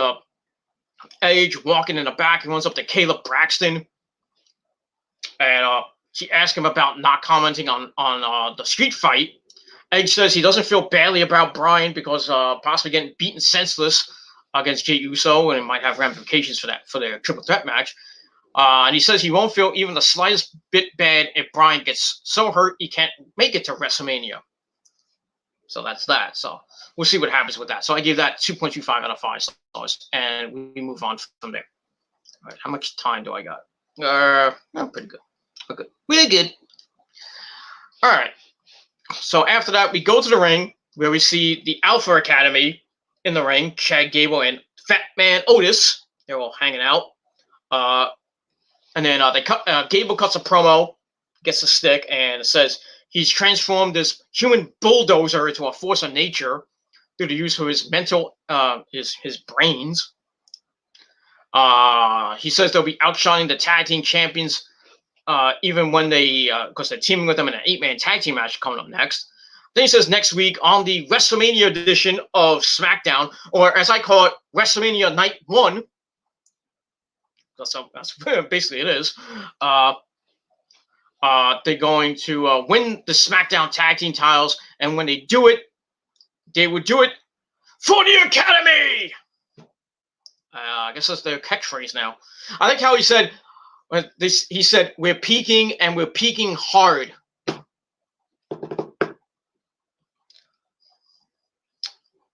Edge walking in the back. He runs up to Caleb Braxton, and he asks him about not commenting on the street fight. Edge says he doesn't feel badly about Bryan because possibly getting beaten senseless against Jey Uso, and it might have ramifications for their triple threat match. And he says he won't feel even the slightest bit bad if Bryan gets so hurt he can't make it to WrestleMania. So that's that. So we'll see what happens with that. So I gave that 2.25 out of 5 stars, and we move on from there. All right, how much time do I got? Pretty good. We're good. All right. So after that, we go to the ring where we see the Alpha Academy in the ring. Chad Gable and Fat Man Otis. They're all hanging out. And then Gable cuts a promo, gets a stick, and it says he's transformed this human bulldozer into a force of nature through the use of his mental, his brains. He says they'll be outshining the tag team champions, even when because they're teaming with them in an 8-man tag team match coming up next. Then he says next week on the WrestleMania edition of Smackdown, or as I call it, WrestleMania Night 1, That's basically it is. They're going to win the SmackDown Tag Team titles, and when they do it, they would do it for the Academy. I guess that's their catchphrase now. I like how he said this. He said, "We're peaking, and we're peaking hard."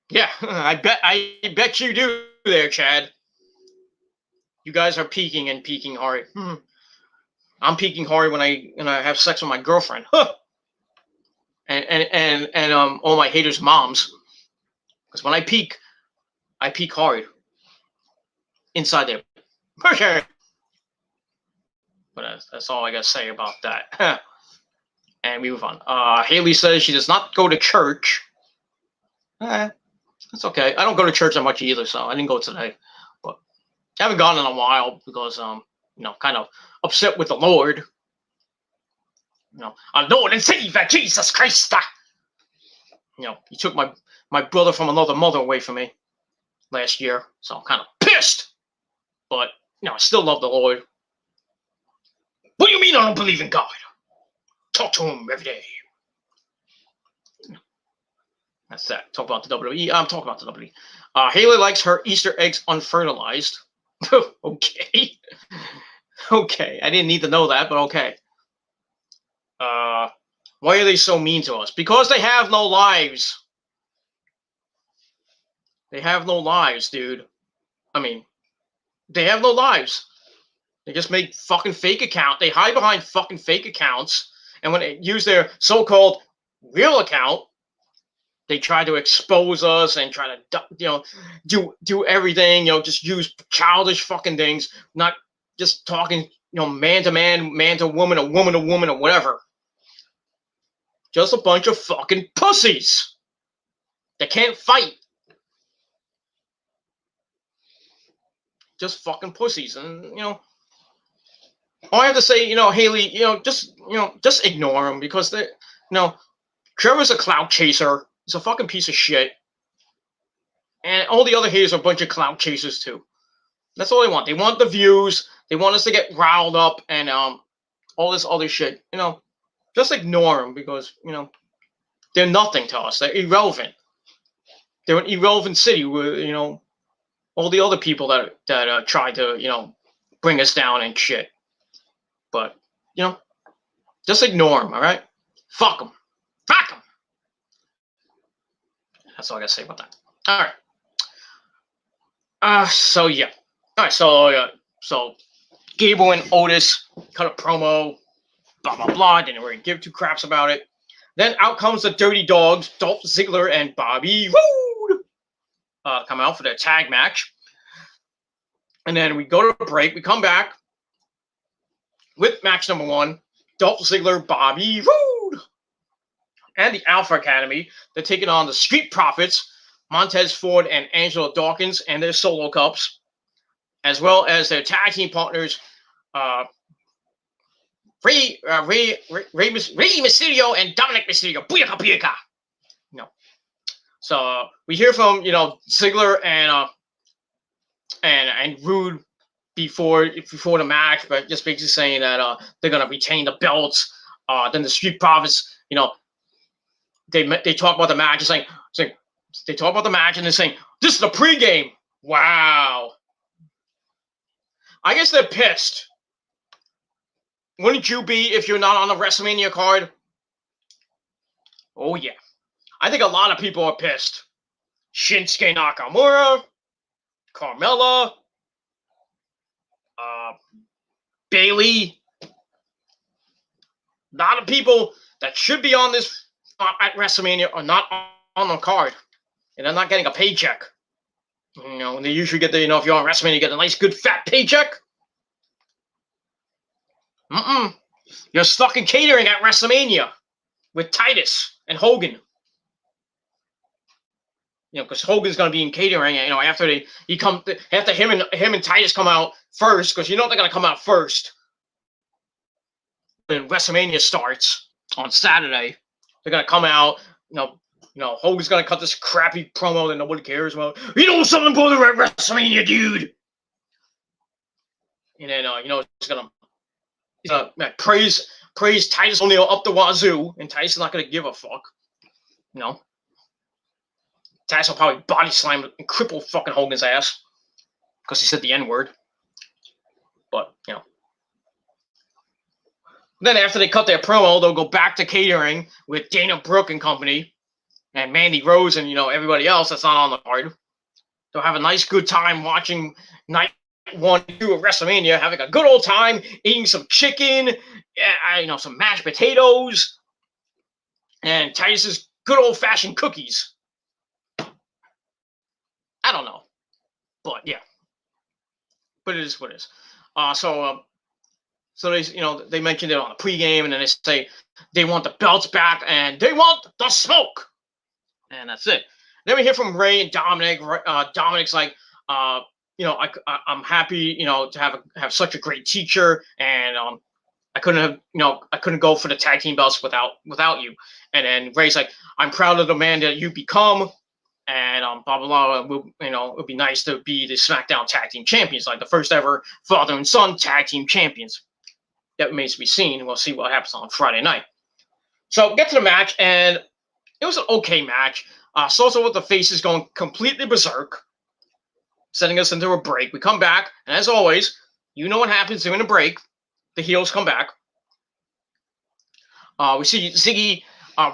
Yeah, I bet you do there, Chad. You guys are peaking and peaking hard. I'm peaking hard when I have sex with my girlfriend. Huh. And all my haters' moms. Because when I peak hard. Inside there. Okay. But that's all I gotta say about that. And we move on. Haley says she does not go to church. That's okay. I don't go to church that much either, so I didn't go today. But I haven't gone in a while because kind of upset with the Lord. Our Lord and Savior Jesus Christ. He took my brother from another mother away from me last year, so I'm kind of pissed. But I still love the Lord. What do you mean I don't believe in God? Talk to him every day. That's that. Talk about the WWE. I'm talking about the WWE. Haley likes her Easter eggs unfertilized. Okay. Okay. I didn't need to know that, but okay. Why are they so mean to us? Because they have no lives. They have no lives, dude. I mean, they have no lives. They just make fucking fake accounts. They hide behind fucking fake accounts. And when they use their so-called real account, they try to expose us and try to, do everything, just use childish fucking things, not just talking, man to man, man to woman, or woman to woman, or whatever. Just a bunch of fucking pussies that can't fight. Just fucking pussies. And, all I have to say, Haley, just ignore him because they, Trevor's a clout chaser. He's a fucking piece of shit. And all the other haters are a bunch of clout chasers too. That's all they want. They want the views. They want us to get riled up and all this other shit. Just ignore them because, they're nothing to us. They're irrelevant. They're an irrelevant city with, all the other people that try to, bring us down and shit. But, just ignore them, all right? Fuck them. Fuck them. That's all I got to say about that. All right. So, yeah. All right, so Gable and Otis cut a promo, blah, blah, blah. Didn't really give two craps about it. Then out comes the Dirty Dogs, Dolph Ziggler and Bobby Roode. Come out for their tag match. And then we go to break. We come back with match number 1, Dolph Ziggler, Bobby Roode. And the Alpha Academy. They're taking on the Street Profits, Montez Ford and Angelo Dawkins, and their solo cups, as well as their tag team partners, Rey Mysterio and Dominic Mysterio. Booyaka, booyaka. So we hear from Ziggler and Rude before the match, but just basically saying that they're gonna retain the belts. Then the Street Profits, they talk about the match, saying they talk about the match and they're saying this is the pregame. Wow. I guess they're pissed. Wouldn't you be if you're not on the WrestleMania card? Oh, yeah. I think a lot of people are pissed. Shinsuke Nakamura, Carmella, Bayley. A lot of people that should be on this at WrestleMania are not on the card. And they're not getting a paycheck. They usually get the, if you're on WrestleMania, you get a nice, good, fat paycheck. You're stuck in catering at WrestleMania with Titus and Hogan. Because Hogan's gonna be in catering. After him and Titus come out first, because they're gonna come out first. When WrestleMania starts on Saturday, they're gonna come out. Hogan's gonna cut this crappy promo that nobody cares about. Something, brother, at WrestleMania, dude. And then he's gonna praise Titus O'Neil up the wazoo, and Titus is not gonna give a fuck. Titus will probably body slam and cripple fucking Hogan's ass because he said the N-word. But then after they cut their promo, they'll go back to catering with Dana Brooke and company, and Mandy Rose and everybody else that's not on the card. They'll have a nice good time watching night 1 and 2 of WrestleMania, having a good old time, eating some chicken, some mashed potatoes, and Titus's good old fashioned cookies. I don't know, but yeah, but it is what it is. So they mentioned it on the pregame, and then they say they want the belts back and they want the smoke, and that's it. Then we hear from Ray and Dominic. Dominic's like, I'm happy, to have such a great teacher, and I couldn't go for the tag team belts without you. And then Ray's like, I'm proud of the man that you become, and blah blah blah. It would be nice to be the SmackDown tag team champions, like the first ever father and son tag team champions. That remains to be seen. We'll see what happens on Friday night. So get to the match, and it was an okay match. So with the faces going completely berserk, setting us into a break. We come back, and as always, you know what happens during the break. The heels come back. We see Ziggy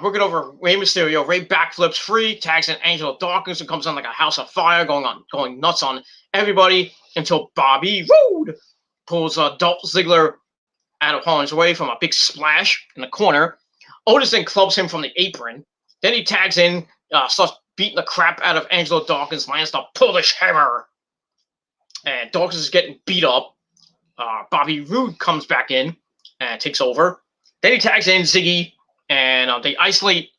working over Rey Mysterio. Rey backflips free, tags in Angelo Dawkins, and comes on like a house of fire, going nuts on everybody until Bobby Roode pulls Dolph Ziggler out of harm's way from a big splash in the corner. Otis then clubs him from the apron. Then he tags in, starts beating the crap out of Angelo Dawkins, lands the Polish hammer. And Dawkins is getting beat up. Bobby Roode comes back in and takes over. Then he tags in Ziggy, and they isolate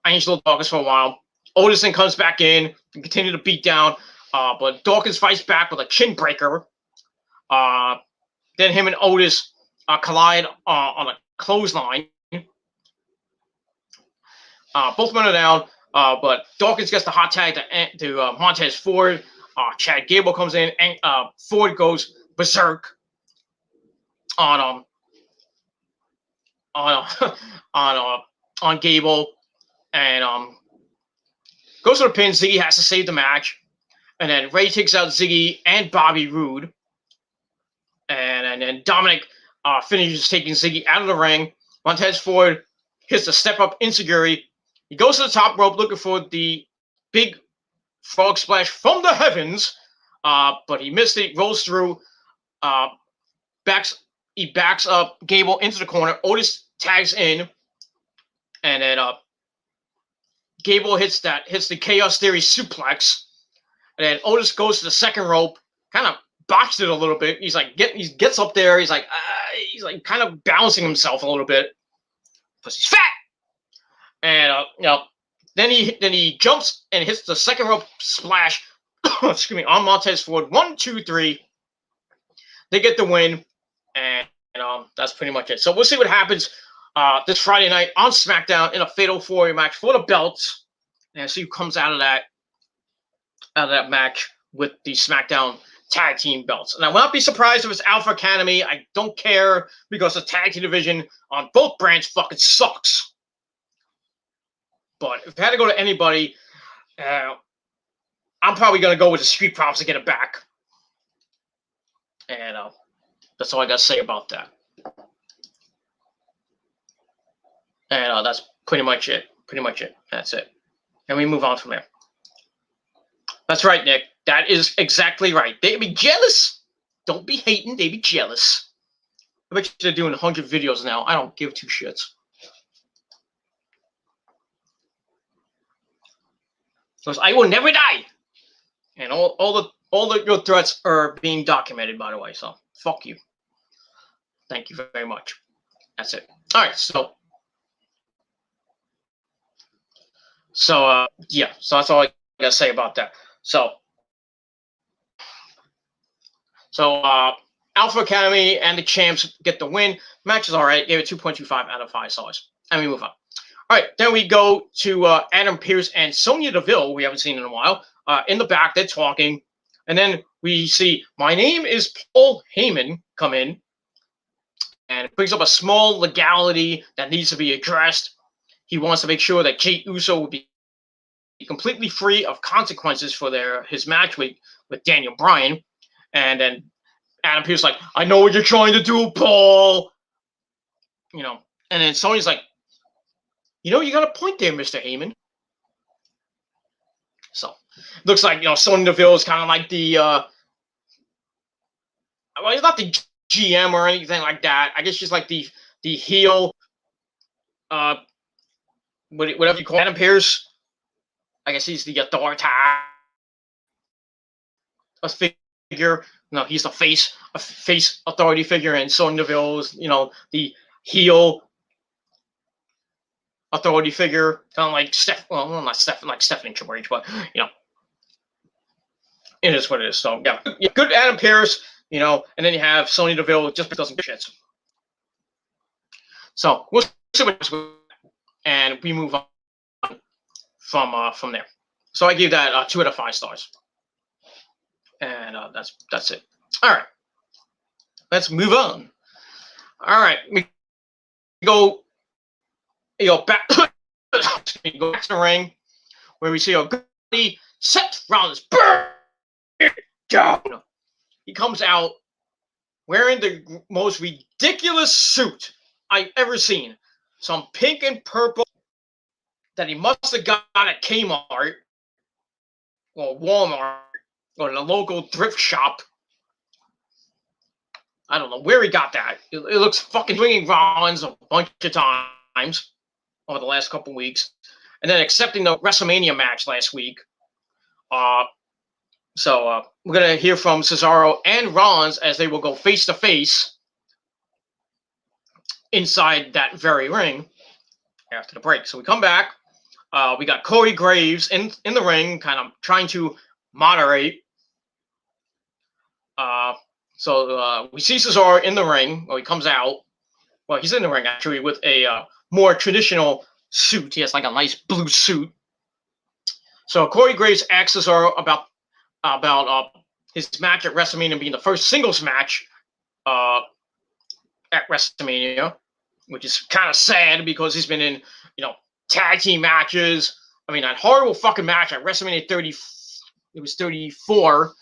Angelo Dawkins for a while. Otis then comes back in and continue to beat down, but Dawkins fights back with a chin breaker. Then him and Otis collide on a clothesline. Both men are down, but Dawkins gets the hot tag to Montez Ford. Chad Gable comes in, and Ford goes berserk on Gable, and goes to the pin. Ziggy has to save the match, and then Ray takes out Ziggy and Bobby Roode, and then Dominic finishes taking Ziggy out of the ring. Montez Ford hits the step up enziguri. He goes to the top rope looking for the big frog splash from the heavens, but he missed it. Rolls through, backs up Gable into the corner. Otis tags in, and then Gable hits the Chaos Theory suplex, and then Otis goes to the second rope, kind of botched it a little bit. He gets up there. He's like kind of balancing himself a little bit because he's fat. And then he jumps and hits the second rope splash. Excuse me, on Montez Ford. 1, 2, 3. They get the win, and that's pretty much it. So we'll see what happens this Friday night on SmackDown in a Fatal 4-Way match for the belts, and see who comes out of that match with the SmackDown tag team belts. And I will not be surprised if it's Alpha Academy. I don't care, because the tag team division on both brands fucking sucks. But if I had to go to anybody, I'm probably going to go with the Street Profits to get it back. And that's all I got to say about that. And that's pretty much it. That's it. And we move on from there. That's right, Nick. That is exactly right. They be jealous. Don't be hating. They be jealous. I bet you they're doing 100 videos now. I don't give two shits. Because I will never die. And all your threats are being documented, by the way. So fuck you. Thank you very much. That's it. All right. So yeah. So that's all I gotta say about that. So Alpha Academy and the champs get the win. Match is all right. Gave it 2.25 out of 5 stars. And we move on. All right, then we go to Adam Pearce and Sonya Deville, we haven't seen in a while. In the back, they're talking. And then we see My Name is Paul Heyman come in, and it brings up a small legality that needs to be addressed. He wants to make sure that Jey Uso will be completely free of consequences for his match with Daniel Bryan. And then Adam Pearce like, I know what you're trying to do, Paul. You know, and then Sony's like, you know, you got a point there, Mr. Heyman. So, looks like, you know, Sonya Deville is kind of like the, well, he's not the GM or anything like that. I guess she's like the heel, whatever you call Adam Pearce. I guess he's the authority figure. No, he's a face authority figure, and Sonya Deville is, you know, the heel authority figure, kind of like not Stephanie Triple H, but, you know, it is what it is. So yeah, good Adam Pearce, you know, and then you have Sonya Deville just doesn't give shits. So we'll see what happens, and we move on from there. So I gave that 2 out of 5 stars, and that's it. All right, let's move on. All right, we go back. We go back to the ring where we see a goody Seth Rollins burn down. He comes out wearing the most ridiculous suit I've ever seen. Some pink and purple that he must have got at Kmart or Walmart or the local thrift shop. I don't know where he got that. It looks fucking swinging Rollins a bunch of times over the last couple weeks, and then accepting the WrestleMania match last week. So we're gonna hear from Cesaro and Rollins as they will go face to face inside that very ring after the break. So we come back. We got Corey Graves in the ring, kind of trying to moderate. So we see Cesaro in the ring. Well, he comes out. Well, he's in the ring actually with a more traditional suit. He has like a nice blue suit. So Corey Graves asks Cesaro about his match at WrestleMania being the first singles match at WrestleMania, which is kind of sad because he's been in, you know, tag team matches. I mean, that horrible fucking match at WrestleMania 30. It was 34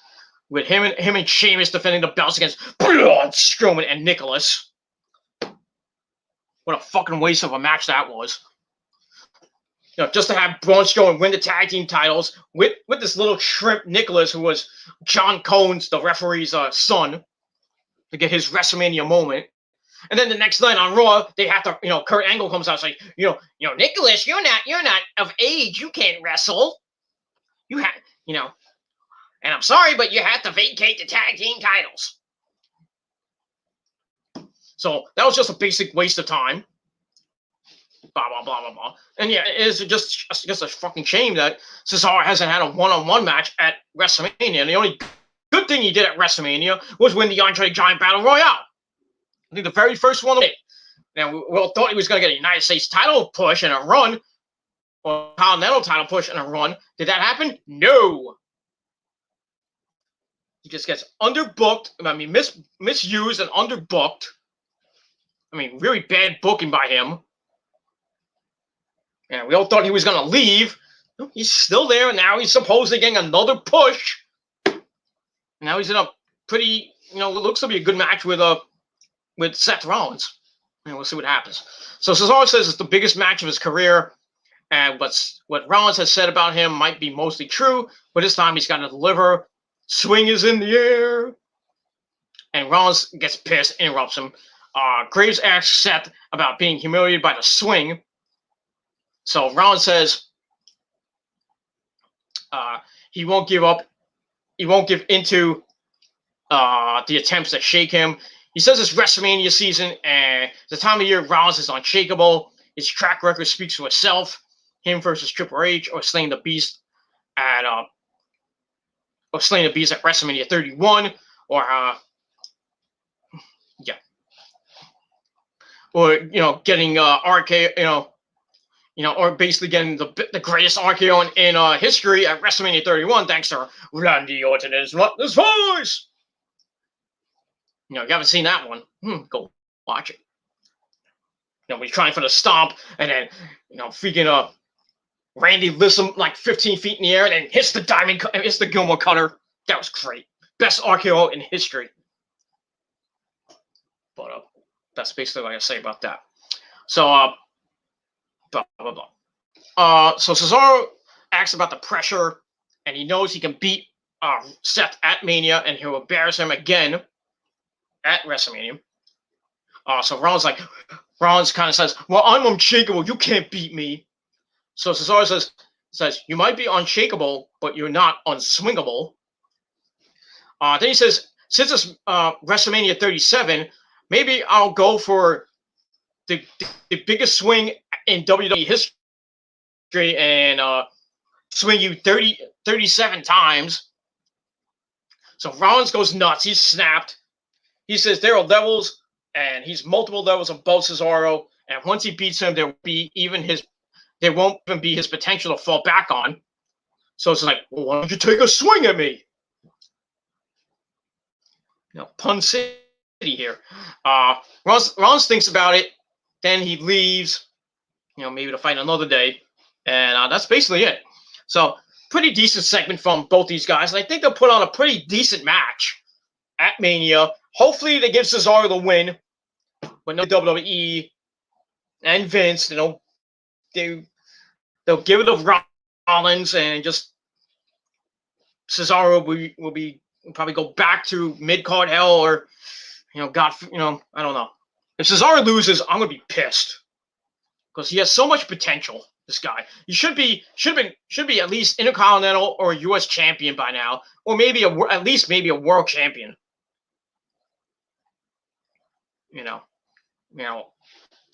with him and Sheamus defending the belts against Braun Strowman and Nicholas. What a fucking waste of a match that was. You know, just to have Braun Strowman win the tag team titles with this little shrimp Nicholas, who was John Cohen's, the referee's son, to get his WrestleMania moment. And then the next night on Raw, they have to, you know, Kurt Angle comes out and says, you know, Nicholas, you're not of age, you can't wrestle. You have, you know, and I'm sorry, but you have to vacate the tag team titles. So that was just a basic waste of time. Blah, blah, blah, blah, blah. And yeah, it is just a fucking shame that Cesaro hasn't had a one-on-one match at WrestleMania. And the only good thing he did at WrestleMania was win the Andre Giant Battle Royale. I think the very first one. Now, we all thought he was going to get a United States title push and a run, or a Continental title push and a run. Did that happen? No. He just gets underbooked. I mean, misused and underbooked. I mean, really bad booking by him. And we all thought he was going to leave. He's still there, and now he's supposedly getting another push. And now he's in a pretty, you know, it looks to be a good match with Seth Rollins. And we'll see what happens. So Cesaro says it's the biggest match of his career. And what Rollins has said about him might be mostly true, but this time he's got to deliver. Swing is in the air. And Rollins gets pissed, interrupts him. Graves asks Seth about being humiliated by the swing. So Rollins says he won't give up. He won't give into the attempts that shake him. He says it's WrestleMania season, and the time of year Rollins is unshakable. His track record speaks for itself. Him versus Triple H, or Slaying the Beast at WrestleMania 31, or or, you know, getting RK, you know, or basically getting the greatest RKO in history at WrestleMania 31, thanks to Randy Orton and his voice. You haven't seen that one. Go watch it. He's trying for the stomp, and then, freaking Randy lifts him like 15 feet in the air, and then hits the Gilmore Cutter. That was great. Best RKO in history. But that's basically what I say about that. So, blah, blah, blah. So Cesaro asks about the pressure, and he knows he can beat Seth at Mania, and he'll embarrass him again at WrestleMania. So Rollins kind of says, well, I'm unshakable. You can't beat me. So Cesaro says, you might be unshakable, but you're not unswingable. Then he says, since it's WrestleMania 37, maybe I'll go for the biggest swing in WWE history and swing you 37 times. So Rollins goes nuts. He's snapped. He says there are levels, and he's multiple levels above Cesaro. And once he beats him, there won't even be his potential to fall back on. So it's like, well, why don't you take a swing at me? Pun City here. Rollins thinks about it. Then he leaves, maybe to fight another day. And that's basically it. So pretty decent segment from both these guys. And I think they'll put on a pretty decent match at Mania. Hopefully they give Cesaro the win. But no WWE and Vince, they'll give it to Rollins, and just Cesaro will probably go back to mid-card hell, or I don't know. If Cesaro loses, I'm gonna be pissed because he has so much potential. This guy, he should be at least Intercontinental or U.S. champion by now, or maybe at least a world champion.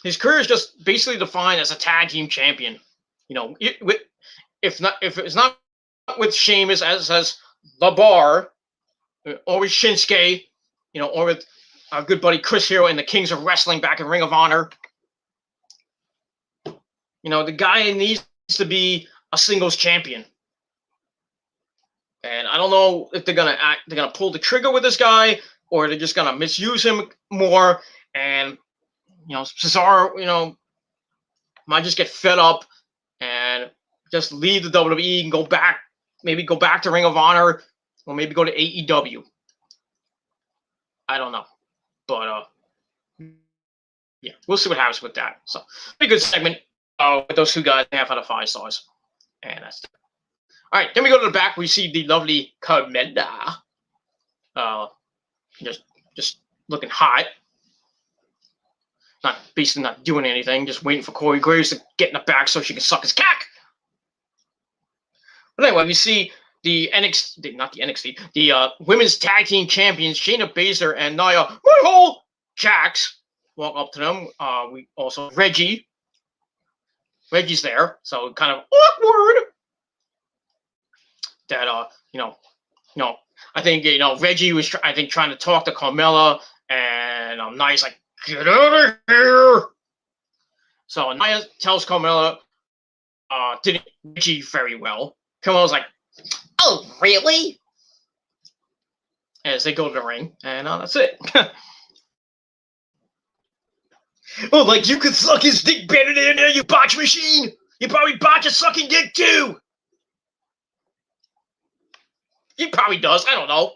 His career is just basically defined as a tag team champion. If it's not with Sheamus as the Bar, or with Shinsuke, or with our good buddy Chris Hero and the Kings of Wrestling back in Ring of Honor. The guy needs to be a singles champion. And I don't know if they're gonna pull the trigger with this guy, or they're just gonna misuse him more. And Cesaro, might just get fed up and just leave the WWE and go back to Ring of Honor, or maybe go to AEW. I don't know, but yeah, we'll see what happens with that. So, pretty good segment with those two guys, 1/2 out of 5 stars, and that's it. All right, then we go to the back. We see the lovely Carmella, just looking hot. Basically not doing anything, just waiting for Corey Graves to get in the back so she can suck his cock. But anyway, we see the women's tag team champions Shayna Baszler and Nia Jax walk up to them. We also Reggie's there, so kind of awkward. That I think Reggie was trying to talk to Carmella, and Nia's like, get out of here. So Nia tells Carmella, didn't Reggie very well. Carmella's like, oh, really? As they go to the ring, and that's it. Oh, like you could suck his dick better than there, you botch machine. You probably botch a sucking dick too. He probably does. I don't know.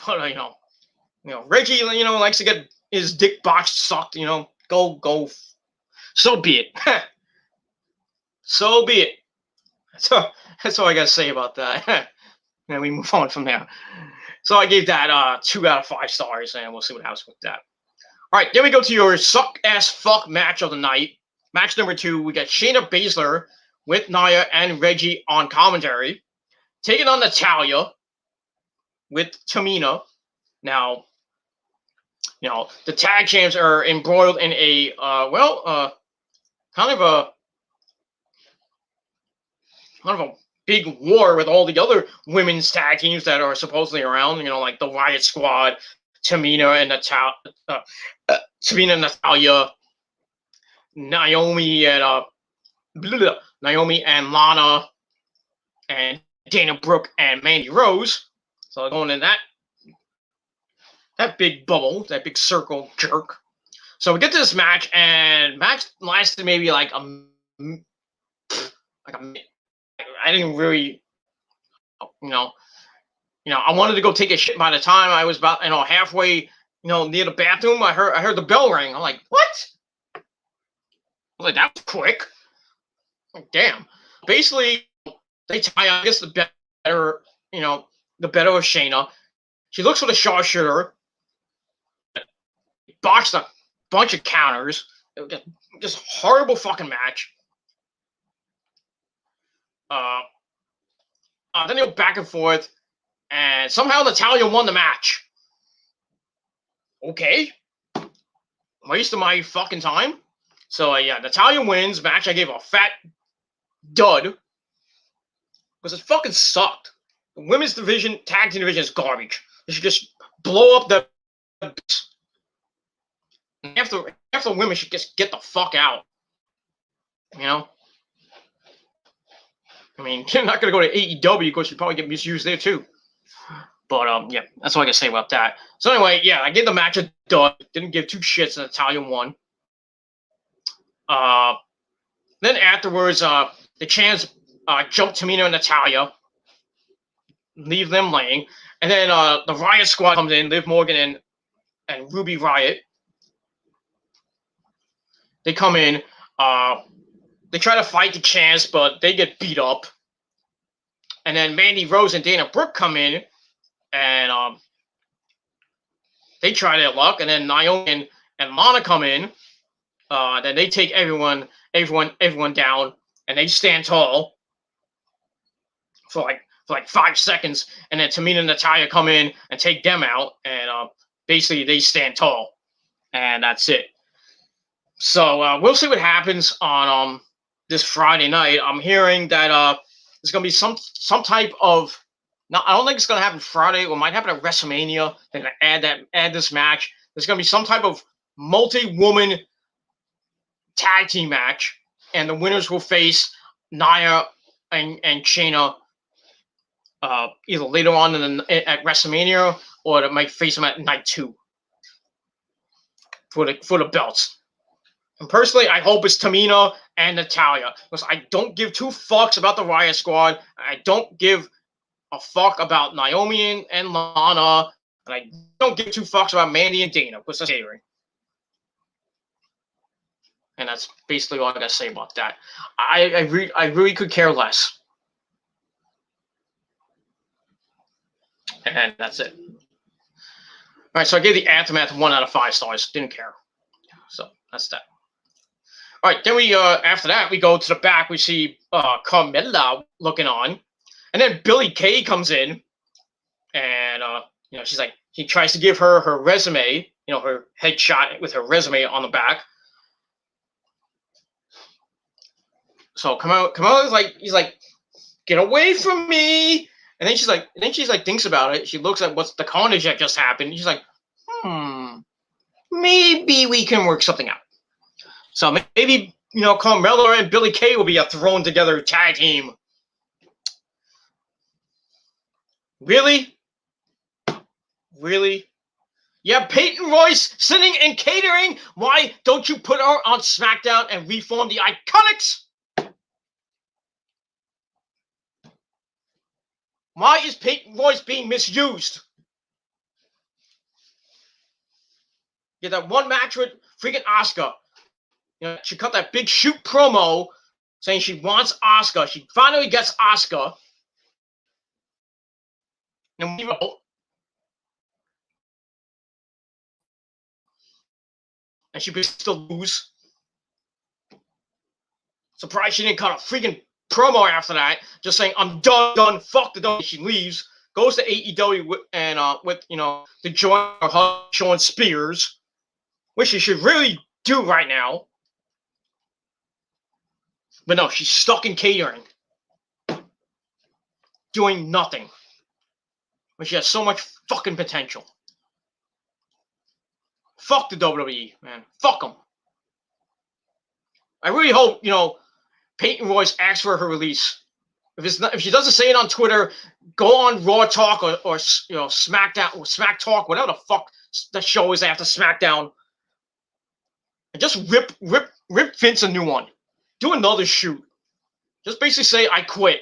But Reggie, likes to get his dick botched, sucked. Go. So be it. So be it. That's all I gotta say about that. And we move on from there. So I gave that 2 out of 5 stars, and we'll see what happens with that. All right, then we go to your suck ass fuck match of the night. Match number 2, we got Shayna Baszler with Nia and Reggie on commentary, taking on Natalya with Tamina. Now, the tag champs are embroiled in a kind of a big war with all the other women's tag teams that are supposedly around. Like the Riot Squad, Tamina and Natalya. Naomi and Lana and Dana Brooke and Mandy Rose. So going in that big bubble, that big circle jerk. So we get to this match, and match lasted maybe like a minute. I didn't really, I wanted to go take a shit. By the time I was about, halfway, near the bathroom, I heard the bell ring. I'm like, what? I was like, that was quick. Like, damn. Basically, they tie, I guess, the better of Shayna. She looks for the sharpshooter, botched a bunch of counters. It was just horrible fucking match. Then they go back and forth, and somehow Natalya won the match. Okay. Waste of my fucking time. So, yeah, Natalya wins. Match I gave a fat dud. Because it fucking sucked. The women's division, tag team division is garbage. They should just blow up the... After women should just get the fuck out. I mean, you're not going to go to AEW because you probably get misused there too. But, yeah, that's all I can say about that. So anyway, yeah, I gave the match a dud. Didn't give two shits, and Natalya won. Then afterwards, the Chans jump Tamina and Natalya, leave them laying. And then the Riot Squad comes in, Liv Morgan and Ruby Riot. They come in. They try to fight the Chans, but they get beat up. And then Mandy Rose and Dana Brooke come in, and they try their luck. And then Naomi and Lana come in. Then they take everyone down, and they stand tall for like 5 seconds. And then Tamina and Natalya come in and take them out, and basically they stand tall, and that's it. So we'll see what happens on this Friday night. I'm hearing that there's gonna be some type of. Now, I don't think it's gonna happen Friday. It might happen at WrestleMania. They're gonna add this match. There's gonna be some type of multi-woman tag team match, and the winners will face Nia and Shayna either later on at WrestleMania, or they might face them at night 2 for the belts. And personally, I hope it's Tamina and Natalya, because I don't give two fucks about the Riot Squad. I don't give a fuck about Naomi and Lana, and I don't give two fucks about Mandy and Dana, because that's catering. And that's basically all I gotta say about that. I really could care less. And that's it. All right, so I gave the Aftermath 1 out of 5 stars. Didn't care. So that's that. All right, then we after that we go to the back. We see Carmella looking on, and then Billie Kay comes in, and she's like, he tries to give her resume, her headshot with her resume on the back. So Carmella's like, he's like, get away from me. And then she's like, thinks about it. She looks at what's the carnage that just happened. She's like, maybe we can work something out. So maybe, Carmella and Billie Kay will be a thrown together tag team. Really? Really? Yeah, Peyton Royce sitting and catering. Why don't you put her on Smackdown and reform the Iconics? Why is Peyton Royce being misused? Get that one match with freaking Asuka. She cut that big shoot promo saying she wants Asuka. She finally gets Asuka. And she could still lose. Surprised she didn't cut a freaking promo after that, just saying, I'm done, fuck the done. She leaves, goes to AEW and with the joint her Sean Spears, which she should really do right now. But no, she's stuck in catering, doing nothing. But she has so much fucking potential. Fuck the WWE, man. Fuck them. I really hope, Peyton Royce asks for her release. If she doesn't say it on Twitter, go on Raw Talk or SmackDown or Smack Talk, whatever the fuck the show is after SmackDown, and just rip Vince a new one. Do another shoot. Just basically say I quit.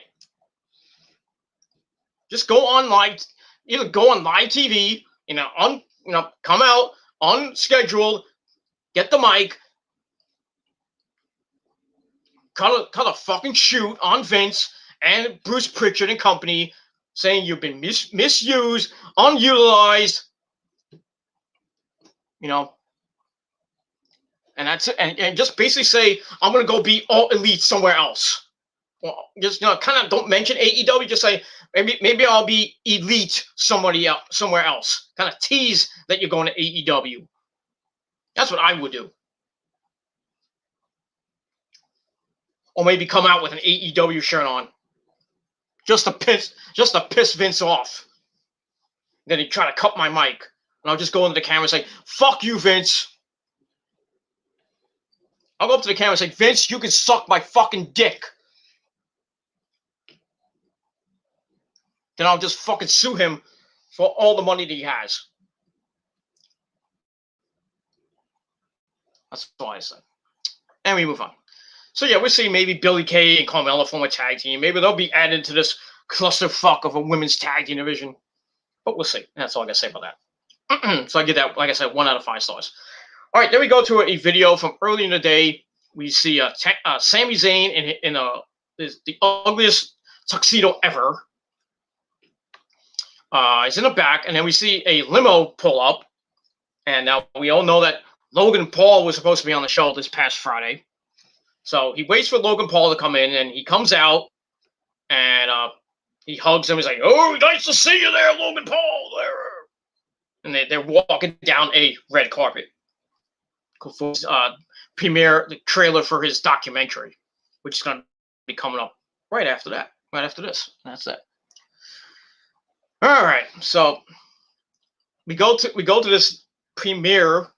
Just go on live, either go on live TV, come out unscheduled, get the mic, cut a fucking shoot on Vince and Bruce Pritchard and company, saying you've been misused, unutilized, and that's it. And just basically say I'm gonna go be all elite somewhere else. Well, just kind of don't mention AEW. Just say maybe I'll be elite somewhere else. Kind of tease that you're going to AEW. That's what I would do. Or maybe come out with an AEW shirt on, just to piss Vince off. Then he'd try to cut my mic, and I'll just go into the camera and say, "Fuck you, Vince." I'll go up to the camera and say, "Vince, you can suck my fucking dick." Then I'll just fucking sue him for all the money that he has. That's all I said. And we move on. So yeah, we'll see maybe Billie Kay and Carmella form a tag team. Maybe they'll be added to this clusterfuck of a women's tag team division. But we'll see. That's all I got to say about that. So I give that, like I said, 1 out of 5 stars. All right, then we go to a video from early in the day. We see Sami Zayn in the ugliest tuxedo ever. He's in the back, and then we see a limo pull up. And now we all know that Logan Paul was supposed to be on the show this past Friday. So he waits for Logan Paul to come in, and he comes out, and he hugs him. He's like, "Oh, nice to see you there, Logan Paul." And they're walking down a red carpet for premiere the trailer for his documentary, which is going to be coming up right after this. That's it. All right, so we go to this premiere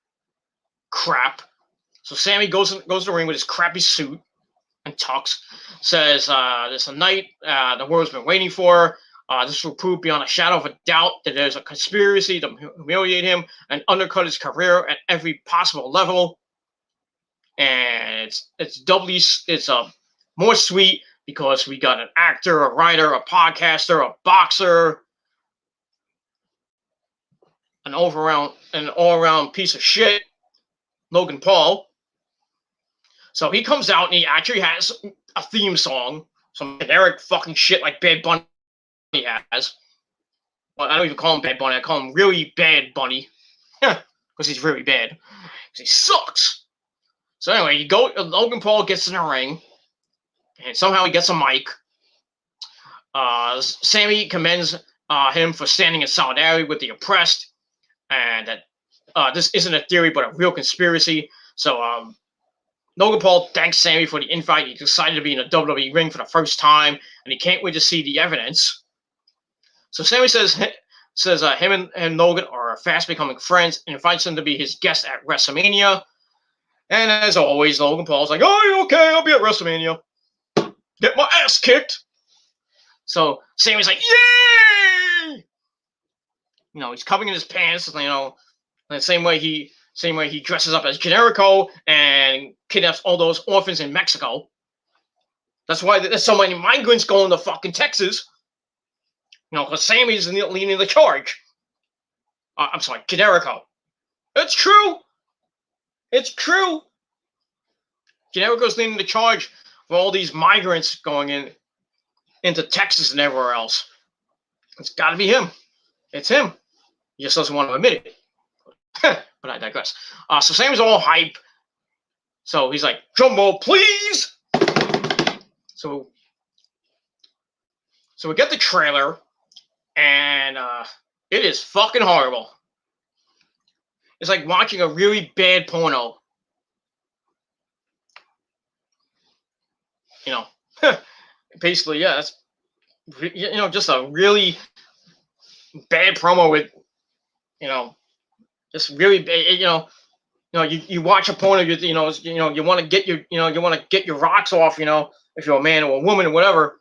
crap. So Sammy goes to the ring with his crappy suit and tux. Says, "There's a night the world's been waiting for. This will prove beyond a shadow of a doubt that there's a conspiracy to humiliate him and undercut his career at every possible level." And it's more sweet because we got an actor, a writer, a podcaster, a boxer, an all-around piece of shit, Logan Paul. So he comes out and he actually has a theme song, some generic fucking shit like Bad Bunny has. Well, I don't even call him Bad Bunny. I call him really Bad Bunny, because he's really bad. Because he sucks. So anyway, Logan Paul gets in the ring, and somehow he gets a mic. Sammy commends him for standing in solidarity with the oppressed, and that this isn't a theory but a real conspiracy. So Logan Paul thanks Sammy for the invite. He's excited to be in a WWE ring for the first time, and he can't wait to see the evidence. So Sammy says him and Logan are fast becoming friends and invites him to be his guest at WrestleMania. And as always, Logan Paul's like, "Oh, okay, I'll be at WrestleMania. Get my ass kicked." So Sammy's like, "Yay!" He's covering in his pants, the same way he dresses up as Generico and kidnaps all those orphans in Mexico. That's why there's so many migrants going to fucking Texas. Because Sammy's leading the charge. I'm sorry, Generico. It's true. It's true. Generico's leading the charge for all these migrants going into Texas and everywhere else. It's got to be him. It's him. He just doesn't want to admit it. But I digress. So Sammy's all hype. So he's like, "Drum roll, please." So we get the trailer, and it is fucking horrible. It's like watching a really bad porno. Basically, yeah, that's just a really bad promo with, just really bad, you watch a opponent, you want to get your rocks off, if you're a man or a woman or whatever,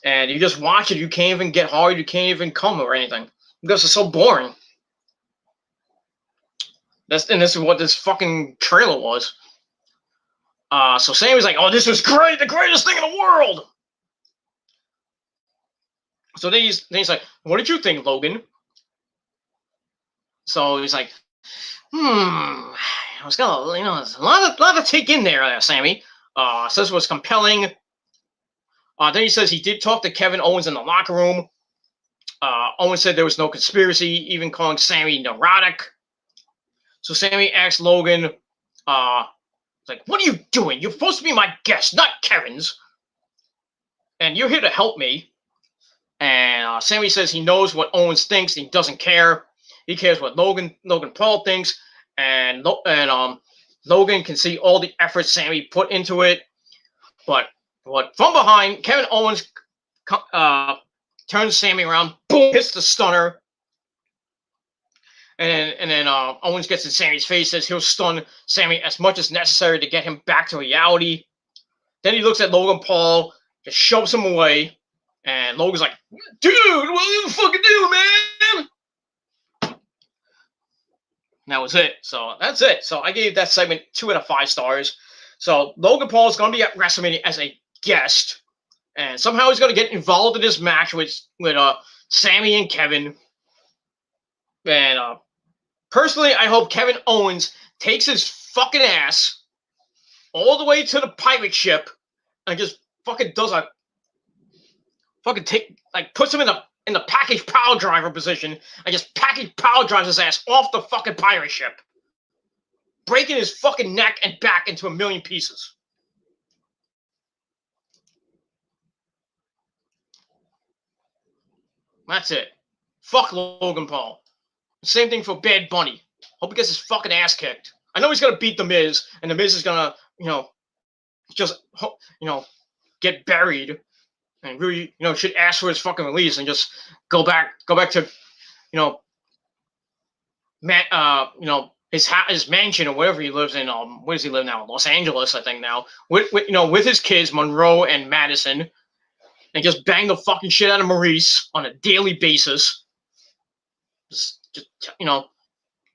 and you just watch it. You can't even get hard. You can't even come or anything because it's so boring. This is what this fucking trailer was. So Sammy's like, "Oh, this was great, the greatest thing in the world." So then he's like, "What did you think, Logan?" So he's like, I was gonna, there's a lot to take in there, Sammy. Says it was compelling. Then he says he did talk to Kevin Owens in the locker room. Owens said there was no conspiracy, even calling Sammy neurotic. So Sammy asked Logan, like, "What are you doing? You're supposed to be my guest, not Kevin's. And you're here to help me." And Sammy says he knows what Owens thinks and he doesn't care. He cares what Logan Paul thinks, and Logan can see all the effort Sammy put into it. But from behind, Kevin Owens turns Sammy around, boom, hits the stunner. And then Owens gets in Sammy's face, says he'll stun Sammy as much as necessary to get him back to reality. Then he looks at Logan Paul, just shoves him away, and Logan's like, "Dude, what are you fucking doing, man?" And that was it. So that's it. So I gave that segment 2 out of 5 stars. So Logan Paul is going to be at WrestleMania as a guest, and somehow he's going to get involved in this match with Sammy and Kevin. And personally, I hope Kevin Owens takes his fucking ass all the way to the pirate ship and just fucking does a fucking puts him in the package power driver position and just package power drives his ass off the fucking pirate ship, breaking his fucking neck and back into a million pieces. That's it. Fuck Logan Paul. Same thing for Bad Bunny. Hope he gets his fucking ass kicked. I know he's gonna beat The Miz, and The Miz is gonna, just, get buried, and really, should ask for his fucking release and just go back to, his mansion or wherever he lives in. Where does he live now? Los Angeles, I think now. With his kids, Monroe and Madison, and just bang the fucking shit out of Maurice on a daily basis. Just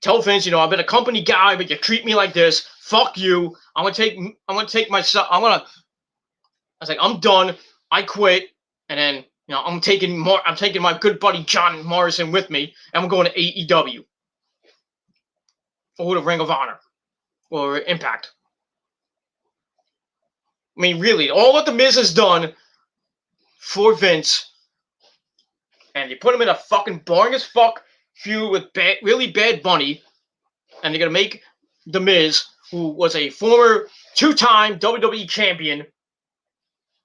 tell Vince, I've been a company guy, but you treat me like this. Fuck you. I'm gonna take myself. I was like, I'm done. I quit, and then I'm taking my good buddy John Morrison with me, and we're going to AEW or the Ring of Honor or Impact. I mean, really, all that The Miz has done for Vince, and you put him in a fucking boring as fuck feud with really Bad Bunny, and they're gonna make The Miz, who was a former 2-time WWE champion,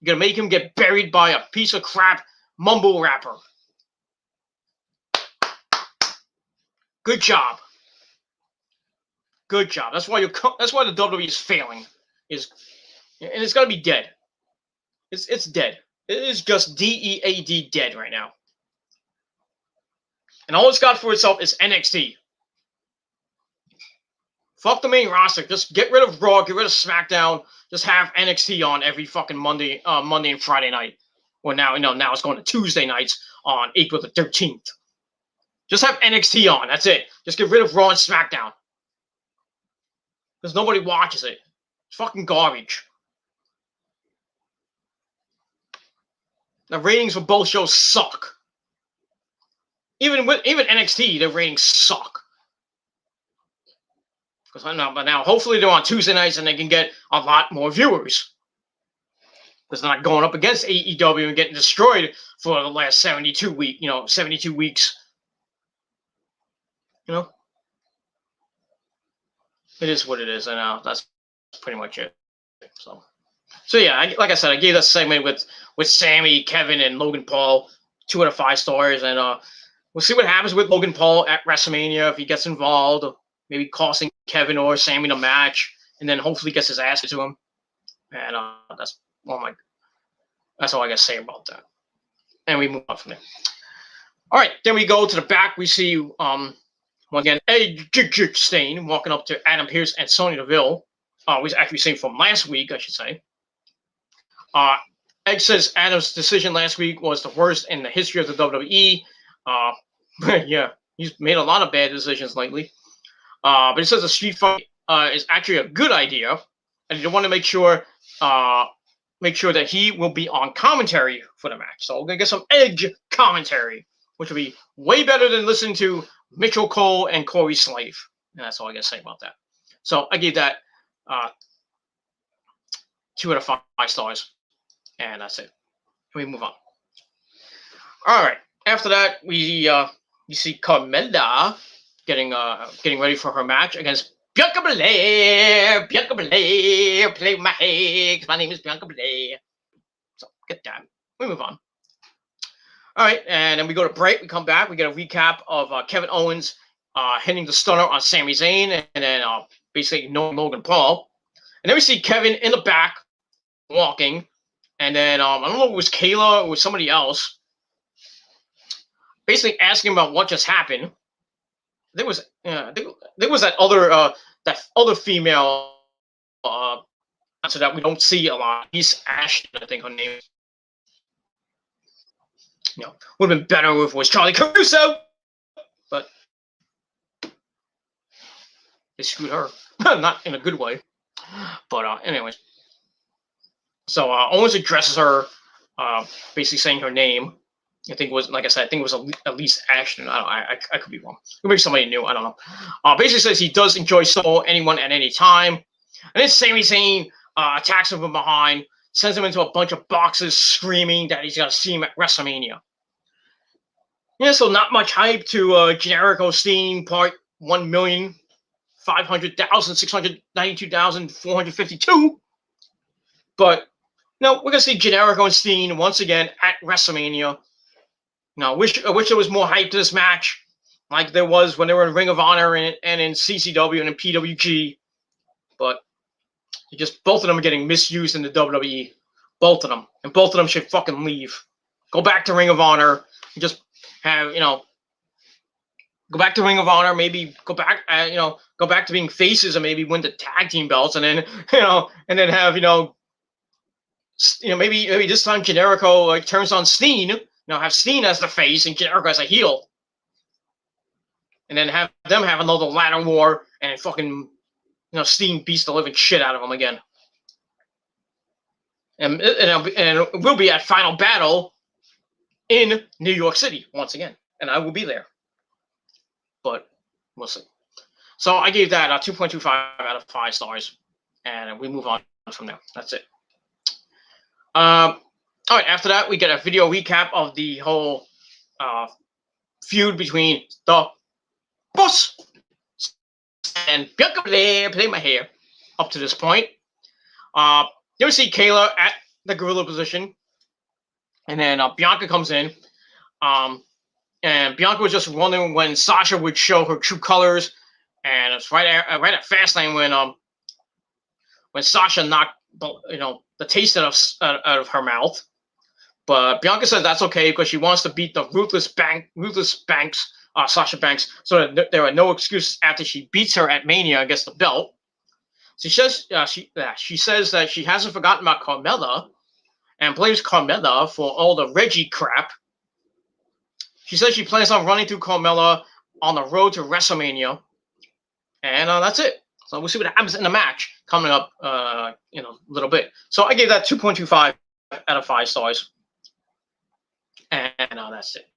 you're gonna make him get buried by a piece of crap mumble rapper. Good job. Good job. That's why the WWE is failing. And it's gonna be dead. It's dead. It is just DEAD dead right now. And all it's got for itself is NXT. Fuck the main roster. Just get rid of Raw, get rid of SmackDown. Just have NXT on every fucking Monday and Friday night. Well, now it's going to Tuesday nights on April the 13th. Just have NXT on. That's it. Just get rid of Raw and SmackDown. Because nobody watches it. It's fucking garbage. The ratings for both shows suck. Even NXT, the ratings suck. But now hopefully they're on Tuesday nights and they can get a lot more viewers. Because they're not going up against AEW and getting destroyed for the last 72 weeks. It is what it is, and that's pretty much it. So yeah, like I said, I gave that segment with Sammy, Kevin, and Logan Paul 2 out of 5 stars, and we'll see what happens with Logan Paul at WrestleMania if he gets involved, maybe costing Kevin or Sammy the match, and then hopefully gets his ass to him. And that's all I got to say about that. And we move on from there. All right, then we go to the back. We see one Once again, Edge Stain walking up to Adam Pearce and Sonya Deville. Was actually saying from last week, I should say. Edge says Adam's decision last week was the worst in the history of the WWE. Yeah, he's made a lot of bad decisions lately. But he says the street fight is actually a good idea, and they want to make sure that he will be on commentary for the match. So we're gonna get some Edge commentary, which will be way better than listening to Mitchell Cole and Corey Slave. And that's all I gotta say about that. So I gave that 2 out of 5 stars, and that's it. We move on. All right. After that, we see Carmella getting ready for her match against Bianca Belair. Bianca Belair, play with my hair, 'cause my name is Bianca Belair. So get that. We move on. All right, and then we go to break. We come back. We get a recap of Kevin Owens hitting the stunner on Sami Zayn, and then basically ignoring Logan Paul. And then we see Kevin in the back walking, and then I don't know if it was Kayla or it was somebody else, basically asking about what just happened. There was that other female so that we don't see a lot. He's Ashton, I think her name is. Would have been better if it was Charlie Caruso, but they screwed her. Not in a good way. But anyways. So Owens addresses her, basically saying her name. I think it was, like I said, Elise Ashton. I could be wrong. Maybe somebody new. I don't know. Basically says he does enjoy anyone at any time. And then Sami Zayn attacks him from behind, sends him into a bunch of boxes, screaming that he's going to see him at WrestleMania. Yeah, so not much hype to Generico Steen Part 1,500,692,452. But, we're going to see Generico and Steen once again at WrestleMania. I wish there was more hype to this match, like there was when they were in Ring of Honor and in CCW and in PWG. But both of them are getting misused in the WWE. Both of them. And both of them should fucking leave. Go back to Ring of Honor and just have, go back to Ring of Honor, maybe go back to being faces and maybe win the tag team belts, and then, and then have, maybe this time Generico turns on Steen, have Steen as the face and Generico as a heel. And then have them have another ladder war and fucking, Steen beats the living shit out of him again. And it will be at Final Battle in New York City once again. And I will be there. But we'll see. So I gave that 2.25 out of 5 stars. And we move on from there. That's it. All right, after that, we get a video recap of the whole feud between the Boss and Bianca Belair, play my hair, up to this point. Then we see Kayla at the gorilla position. And then Bianca comes in. And Bianca was just wondering when Sasha would show her true colors. And it's right at Fastlane when Sasha knocked the taste out of her mouth. But Bianca says that's okay because she wants to beat the ruthless Banks, Sasha Banks, so that there are no excuses after she beats her at Mania against the belt. She says she says that she hasn't forgotten about Carmella and blames Carmella for all the Reggie crap. She says she plans on running through Carmella on the road to WrestleMania. And that's it. So we'll see what happens in the match coming up in a little bit. So I gave that 2.25 out of 5 stars. And that's it.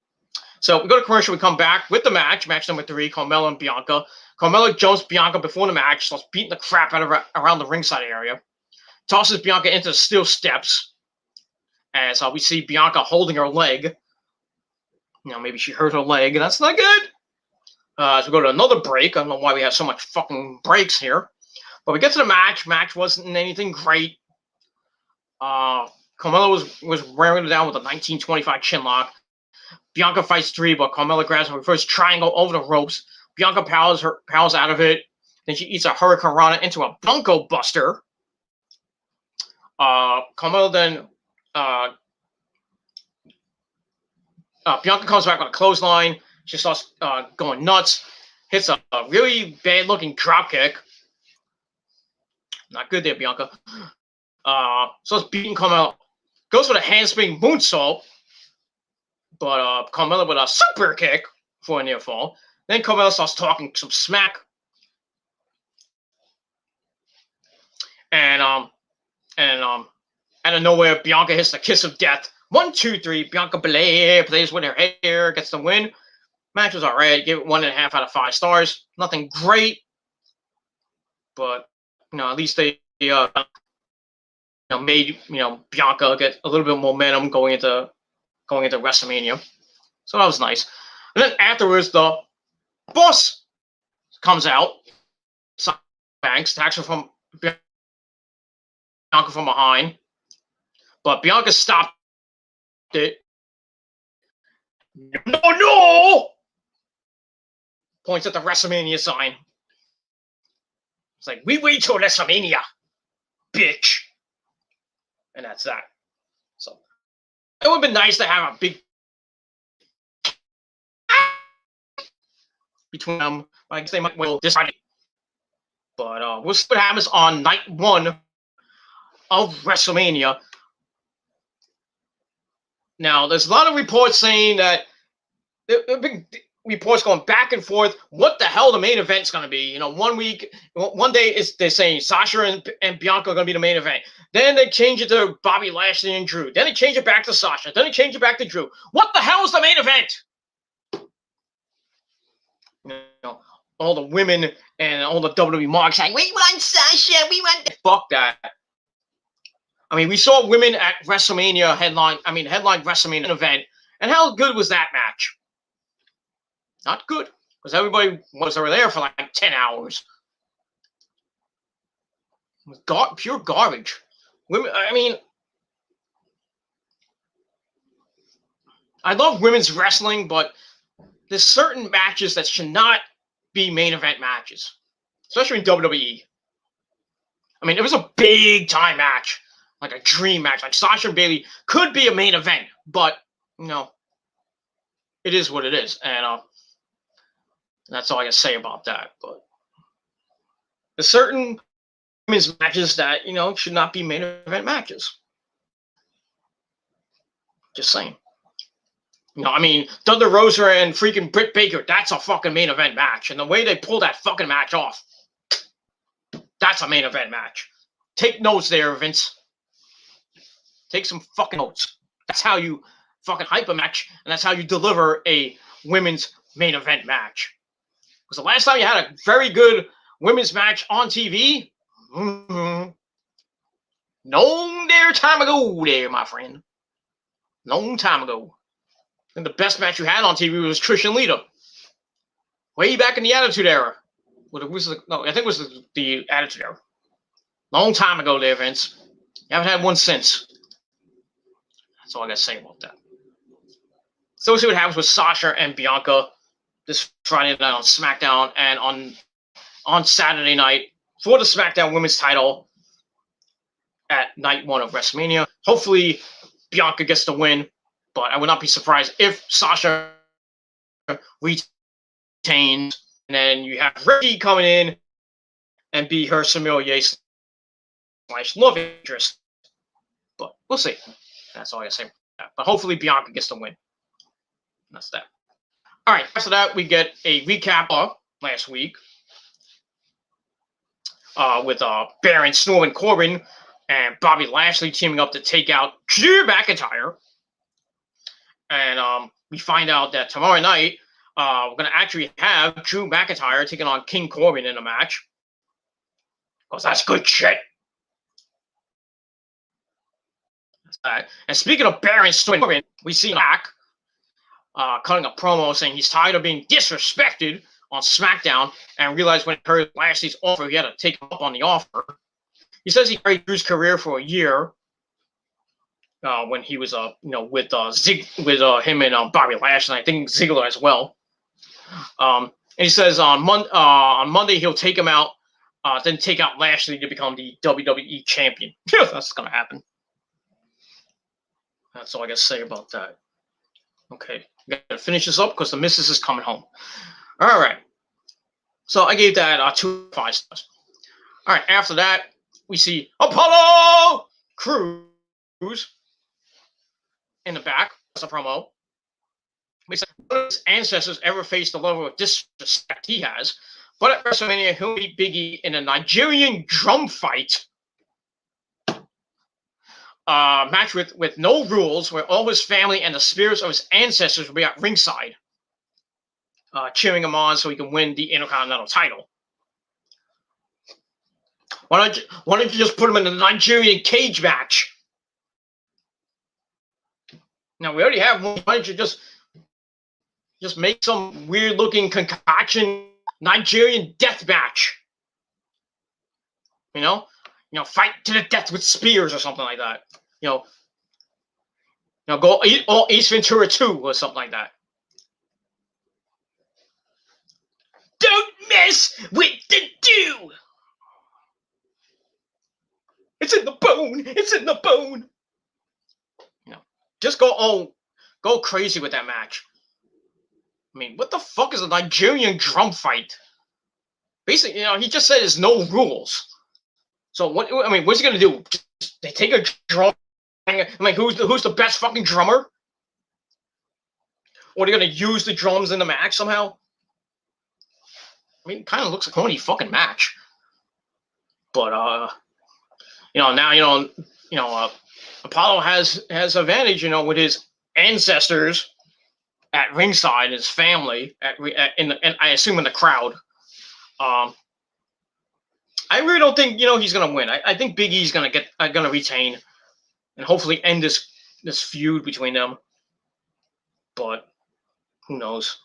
So we go to commercial. We come back with the match number 3, Carmella and Bianca. Carmella jumps Bianca before the match, starts beating the crap out of her around the ringside area. Tosses Bianca into the steel steps. As we see Bianca holding her leg. Maybe she hurt her leg, and that's not good. As we go to another break. I don't know why we have so much fucking breaks here. But we get to the match. Match wasn't anything great. Carmella was wearing it down with a 1925 chinlock. Bianca fights 3, but Carmella grabs her reverse triangle over the ropes. Bianca powers out of it. Then she eats a Hurricane Rana into a Bunko Buster. Carmella then Bianca comes back with a clothesline. She starts going nuts. hits a really bad-looking drop kick. Not good there, Bianca. So it's beating Carmella. Goes for the handspring moonsault, but Carmella with a super kick for a near fall. Then Carmella starts talking some smack. And out of nowhere, Bianca hits the kiss of death. 1, 2, 3. Bianca Belair plays with her hair, gets the win. Match was alright. Give it 1.5 out of 5 stars. Nothing great, but at least they made Bianca get a little bit of momentum going into WrestleMania. So that was nice. And then afterwards, the boss comes out. Banks attacks her from Bianca from behind, but Bianca stopped it. No! Points at the WrestleMania sign. It's like, we wait till WrestleMania, bitch. And that's that. So it would have been nice to have a big between them. I guess they might will decide. But we'll see what happens on night 1 of WrestleMania. Now, there's a lot of reports saying that there have been reports going back and forth. What the hell the main event's going to be? 1 week, one day they're saying Sasha and Bianca are going to be the main event. Then they change it to Bobby Lashley and Drew. Then they change it back to Sasha. Then they change it back to Drew. What the hell is the main event? All the women and all the WWE marks saying, we want Sasha, we want... Fuck that. I mean, we saw women at WrestleMania headline WrestleMania event, and how good was that match? Not good, because everybody was over there for like 10 hours. Pure garbage. Women, I mean, I love women's wrestling, but there's certain matches that should not be main event matches, especially in WWE. I mean, it was a big time match, like a dream match. Like Sasha and Bayley could be a main event, but it is what it is, and that's all I can say about that. But there's certain women's matches that should not be main event matches. Just saying. I mean, Thunder Rosa and freaking Britt Baker, that's a fucking main event match. And the way they pull that fucking match off, that's a main event match. Take notes there, Vince. Take some fucking notes. That's how you fucking hype a match, and that's how you deliver a women's main event match. Because the last time you had a very good women's match on TV, long there time ago there, my friend. Long time ago. And the best match you had on TV was Trish and Lita. Way back in the Attitude Era. I think it was the Attitude Era. Long time ago there, Vince. You haven't had one since. That's all I got to say about that. So we'll see what happens with Sasha and Bianca this Friday night on Smackdown, and on Saturday night for the Smackdown Women's title at night 1 of WrestleMania. Hopefully Bianca gets the win. But I would not be surprised if Sasha retains, and then you have Ricky coming in and be her sommelier / love interest. But we'll see. That's all I say. But hopefully Bianca gets the win. That's that. All right. After that, we get a recap of last week with Baron, Strowman, Corbin, and Bobby Lashley teaming up to take out Drew McIntyre. And we find out that tomorrow night, we're going to actually have Drew McIntyre taking on King Corbin in a match. Because that's good shit. That's that. And speaking of Baron Corbin, we see Mac cutting a promo saying he's tired of being disrespected on SmackDown, and realized when he heard Lashley's offer, he had to take him up on the offer. He says he carried Drew's career for a year. When he was with him and Bobby Lashley, and I think Ziggler as well. And he says on Monday he'll take him out, then take out Lashley to become the WWE champion. That's gonna happen. That's all I gotta say about that. Okay, we gotta finish this up because the missus is coming home. All right. So I gave that 2 5 stars. All right, after that, we see Apollo Crews in the back. That's a promo. None of his ancestors ever faced the level of disrespect he has. But at WrestleMania, he'll meet Biggie in a Nigerian drum fight. Match with no rules, where all his family and the spirits of his ancestors will be at ringside, cheering him on so he can win the Intercontinental title. Why don't you just put him in a Nigerian cage match? Now we already have one. Why don't you just make some weird looking concoction Nigerian death match? You know, fight to the death with spears or something like that. Go all Ace Ventura 2 or something like that. Don't mess with the dew. It's in the bone. It's in the bone. Just go crazy with that match. I mean, what the fuck is a Nigerian drum fight? Basically, he just said there's no rules. So what? I mean, what's he gonna do? They take a drum. I mean, who's the best fucking drummer? Or they're gonna use the drums in the match somehow? I mean, it kind of looks like a horny fucking match. But now Apollo has advantage, with his ancestors at ringside, his family and I assume in the crowd. I really don't think he's gonna win. I think Big E's gonna retain and hopefully end this feud between them. But who knows?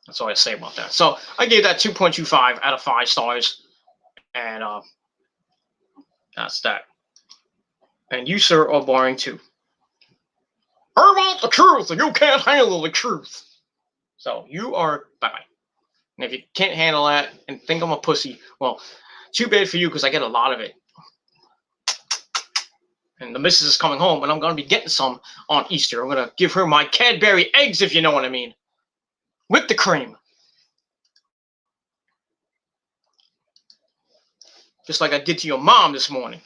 That's all I say about that. So I gave that 2.25 out of 5 stars, and that's that. And you, sir, are boring too. I want the truth, and you can't handle the truth. So you are bye-bye. And if you can't handle that and think I'm a pussy, well, too bad for you, because I get a lot of it. And the missus is coming home, and I'm going to be getting some on Easter. I'm going to give her my Cadbury eggs, if you know what I mean. With the cream. Just like I did to your mom this morning.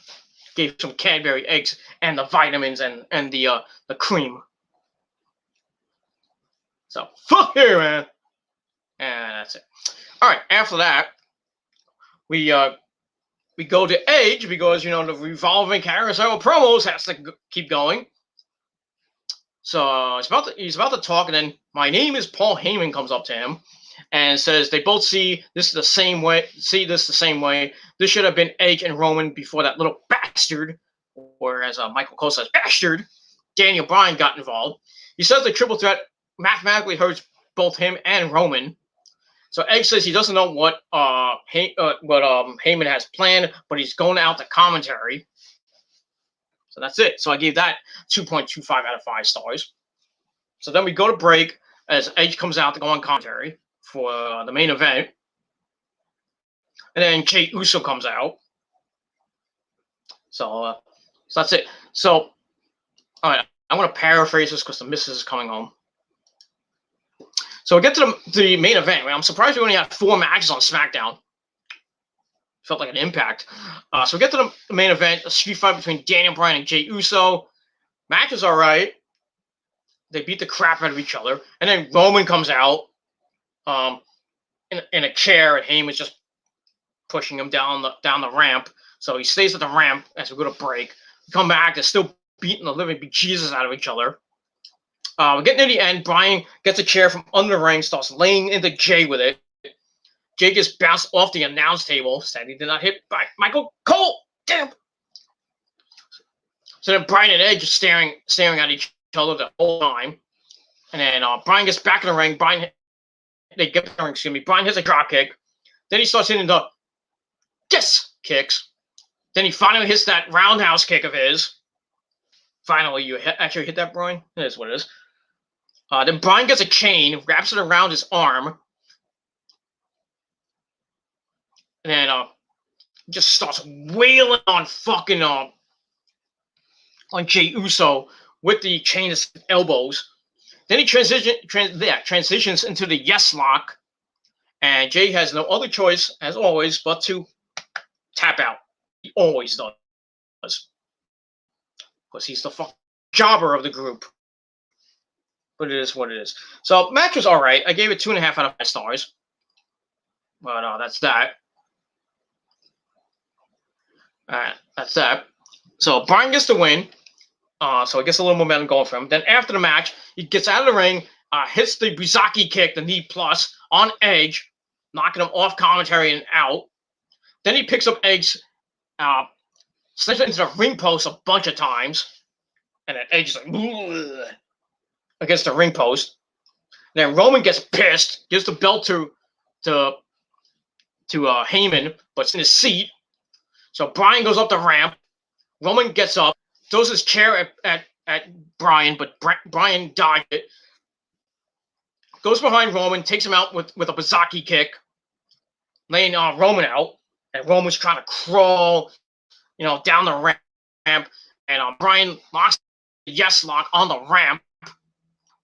Gave some Cadbury eggs and the vitamins and the cream. So, fuck you, man. And that's it. All right, after that, we go to Edge, because the revolving carousel of promos has to keep going. So he's about to talk, and then my name is Paul Heyman comes up to him and says they both see this the same way. This should have been Edge and Roman before that little bastard, or as Michael Cole says, bastard, Daniel Bryan got involved. He says the triple threat mathematically hurts both him and Roman. So Edge says he doesn't know what Heyman has planned, but he's going out to commentary. So that's it. So I gave that 2.25 out of 5 stars. So then we go to break as Edge comes out to go on commentary for the main event. And then Jey Uso comes out. So that's it. So, all right, I'm going to paraphrase this because the missus is coming home. So we get to the main event. I'm surprised we only had 4 matches on Smackdown. Felt like an Impact. So we get to the main event, a street fight between Daniel Bryan and Jey Uso. Match is all right. They beat the crap out of each other. And then Roman comes out in a chair, and Heyman's just pushing him down the ramp. So he stays at the ramp as we go to break. We come back, they're still beating the living bejesus out of each other. We're getting to the end. Bryan gets a chair from under the ring, starts laying into Jey with it. Jey gets bounced off the announce table, said he did not hit by Michael Cole. Damn. So then Bryan and Edge are staring at each other the whole time. And then Bryan gets back in the ring. Bryan hits a drop kick. Then he starts hitting the kicks. Then he finally hits that roundhouse kick of his. Finally, you actually hit that, Bryan? It is what it is. Then Bryan gets a chain, wraps it around his arm. And then just starts wailing on fucking on Jey Uso with the chain of elbows. Then he transitions into the yes lock, And Jay has no other choice, as always, but to tap out. He always does. Because he's the fucking jobber of the group. But it is what it is. So, match was alright. I gave it 2.5 out of 5 stars. But that's that. Alright, that's that. So, Bryan gets the win. So, it gets a little momentum going for him. Then, after the match, he gets out of the ring, hits the Buzaki kick, the knee plus, on Edge, knocking him off commentary and out. Then he picks up Edge, slips it into the ring post a bunch of times. And then Edge is like, against the ring post. And then Roman gets pissed, gives the belt to Heyman, but it's in his seat. So Bryan goes up the ramp. Roman gets up, throws his chair at Bryan, but Bryan dodged it. Goes behind Roman, takes him out with a Buzaki kick, laying Roman out. And Roman's trying to crawl, down the ramp. And Bryan locks the yes lock on the ramp.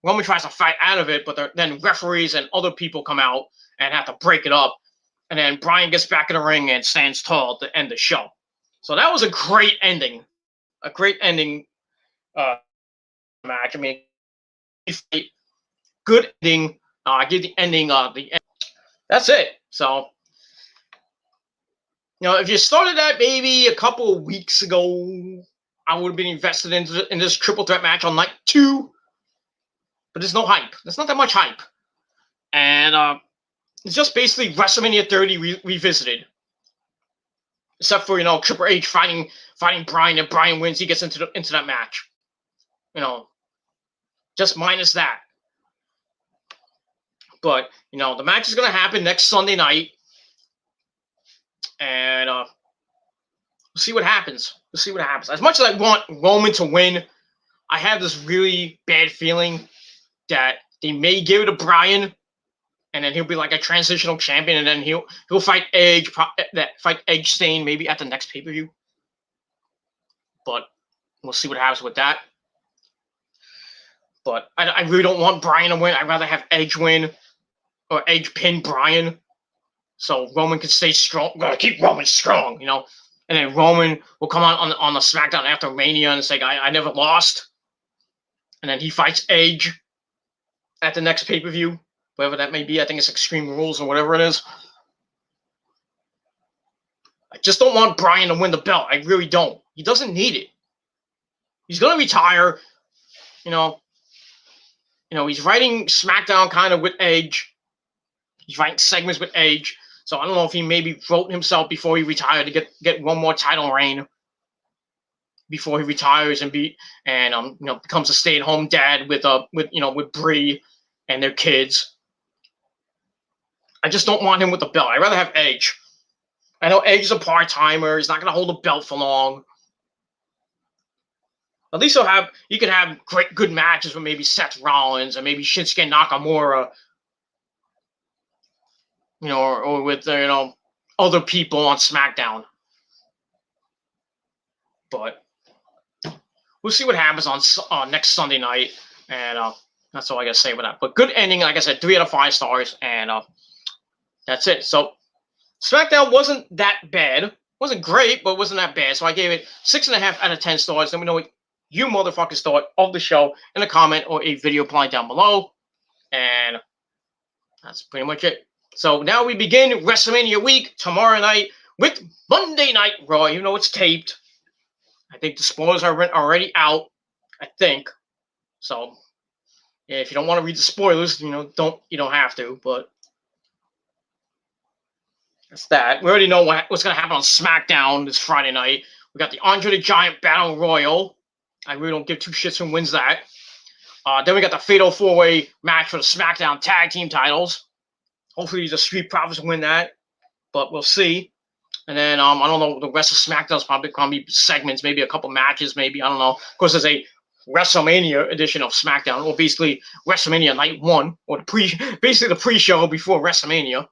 Roman tries to fight out of it, but then referees and other people come out and have to break it up. And then Bryan gets back in the ring and stands tall to end the show. So that was a great ending. A great ending match. I mean, good ending. I give the ending the end. That's it. So, if you started that maybe a couple of weeks ago, I would have been invested in this triple threat match on night 2. But there's no hype. There's not that much hype. And it's just basically WrestleMania 30 revisited. Except for, Triple H fighting Bryan, and Bryan wins. He gets into that match. Just minus that. But, the match is going to happen next Sunday night. And we'll see what happens. We'll see what happens. As much as I want Roman to win, I have this really bad feeling that they may give it to Bryan, and then he'll be like a transitional champion, and then he'll fight Edge, fight Edge Stain maybe at the next pay-per-view. But we'll see what happens with that. But I really don't want Bryan to win. I'd rather have Edge win, or Edge pin Bryan, so Roman can stay strong. Gotta keep Roman strong, And then Roman will come on the SmackDown after Mania and say, I never lost. And then he fights Edge at the next pay-per-view, whatever that may be. I think it's Extreme Rules or whatever it is. I just don't want Bryan to win the belt. I really don't. He doesn't need it. He's going to retire. He's writing SmackDown kind of with Edge. He's writing segments with Edge. So I don't know if he maybe wrote himself before he retired to get one more title reign before he retires and becomes a stay-at-home dad with Brie and their kids. I just don't want him with the belt. I'd rather have Edge. I know Edge is a part-timer. He's not going to hold the belt for long. At least you can have good matches with maybe Seth Rollins and maybe Shinsuke Nakamura, or with other people on SmackDown. But we'll see what happens on next Sunday night, and that's all I gotta say about that. But good ending, like I said, 3 out of 5 stars, and that's it. So SmackDown wasn't that bad. Wasn't great, but wasn't that bad. So I gave it 6.5 out of 10 stars. Let me know what you motherfuckers thought of the show in a comment or a video reply down below. And that's pretty much it. So now we begin WrestleMania week tomorrow night with Monday Night Raw, even though it's taped. I think the spoilers are already out, I think. So yeah, if you don't want to read the spoilers, you don't have to, but that's that. We already know what's going to happen on SmackDown this Friday night. We got the Andre the Giant Battle Royal. I really don't give two shits who wins that. Then we got the Fatal 4-Way match for the SmackDown Tag Team titles. Hopefully the Street Profits win that, but we'll see. And then I don't know, the rest of SmackDown's probably going to be segments, maybe a couple matches, maybe, I don't know. Of course, there's a WrestleMania edition of SmackDown, or basically WrestleMania Night 1, or basically the pre-show before WrestleMania,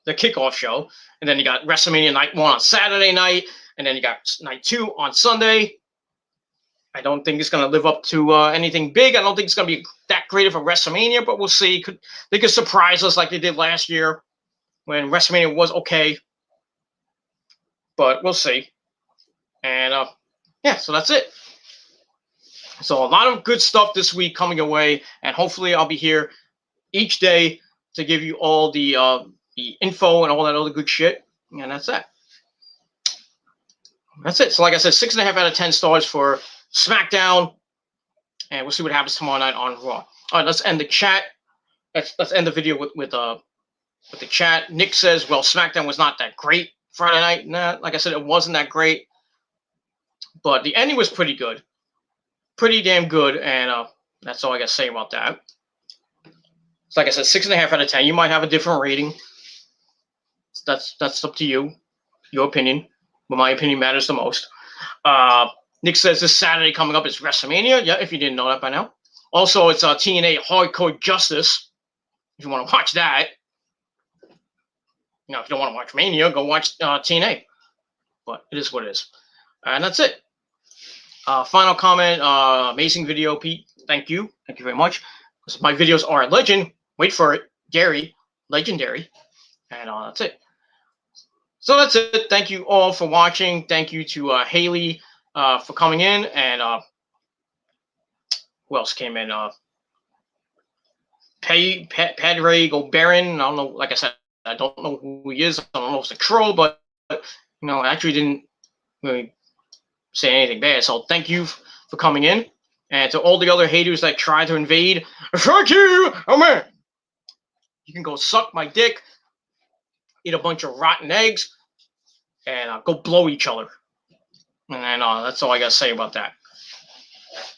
the kickoff show. And then you got WrestleMania Night 1 on Saturday night, and then you got Night 2 on Sunday. I don't think it's going to live up to anything big. I don't think it's going to be that great of a WrestleMania, but we'll see. They could surprise us like they did last year when WrestleMania was okay. But we'll see. And yeah, so that's it. So a lot of good stuff this week coming away, and hopefully I'll be here each day to give you all the info and all that other good shit. And that's that. That's it. So like I said, 6.5 out of 10 stars for SmackDown, and we'll see what happens tomorrow night on Raw. All right, let's end the chat. Let's end the video with the chat. Nick says, "Well, SmackDown was not that great Friday night." Nah, like I said, it wasn't that great, but the ending was pretty good, pretty damn good, and that's all I got to say about that. So like I said, 6.5 out of 10. You might have a different rating. That's up to you, your opinion. But my opinion matters the most. Nick says this Saturday coming up is WrestleMania. Yeah, if you didn't know that by now. Also, it's TNA Hardcore Justice. If you want to watch that. If you don't want to watch Mania, go watch TNA. But it is what it is. And that's it. Final comment. Amazing video, Pete. Thank you. Thank you very much. Because my videos are a legend. Wait for it. Gary. Legendary. And that's it. So that's it. Thank you all for watching. Thank you to Haley for coming in. And who else came in? Padre Gobarin. I don't know. Like I said, I don't know who he is. I don't know if it's a troll, but I actually didn't really say anything bad. So thank you for coming in. And to all the other haters that try to invade, fuck you, oh man. You can go suck my dick, eat a bunch of rotten eggs, and go blow each other. And that's all I got to say about that.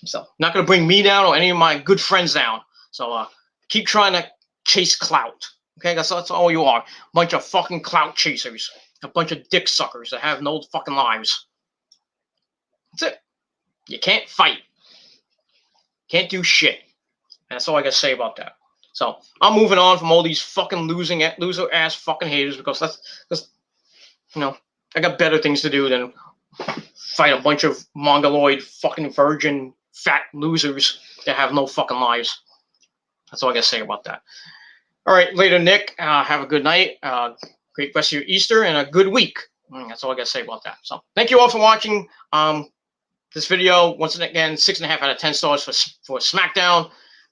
So, not going to bring me down or any of my good friends down. So, keep trying to chase clout. Okay, that's all you are. A bunch of fucking clout chasers. A bunch of dick suckers that have no fucking lives. That's it. You can't fight. Can't do shit. And that's all I got to say about that. So, I'm moving on from all these fucking loser-ass fucking haters because that's I got better things to do than fight a bunch of mongoloid fucking virgin fat losers that have no fucking lives. That's all I got to say about that. All right, later, Nick. Have a good night. Great rest of your Easter and a good week. That's all I got to say about that. So thank you all for watching this video. Once again, 6.5 out of 10 stars for SmackDown.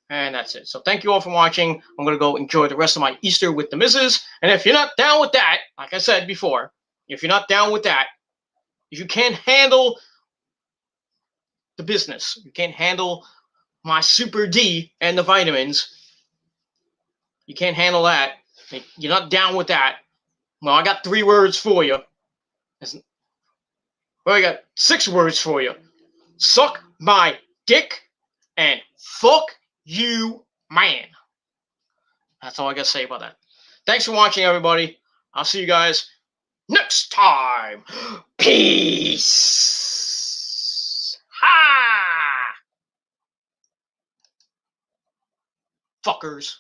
And that's it. So thank you all for watching. I'm going to go enjoy the rest of my Easter with the missus. And if you're not down with that, like I said before, if you're not down with that, if you can't handle the business, you can't handle my Super D and the vitamins, you can't handle that, you're not down with that, well, I got 3 words for you. Well, I got 6 words for you. Suck my dick and fuck you, man. That's all I got to say about that. Thanks for watching, everybody. I'll see you guys next time. Peace. Ha! Fuckers.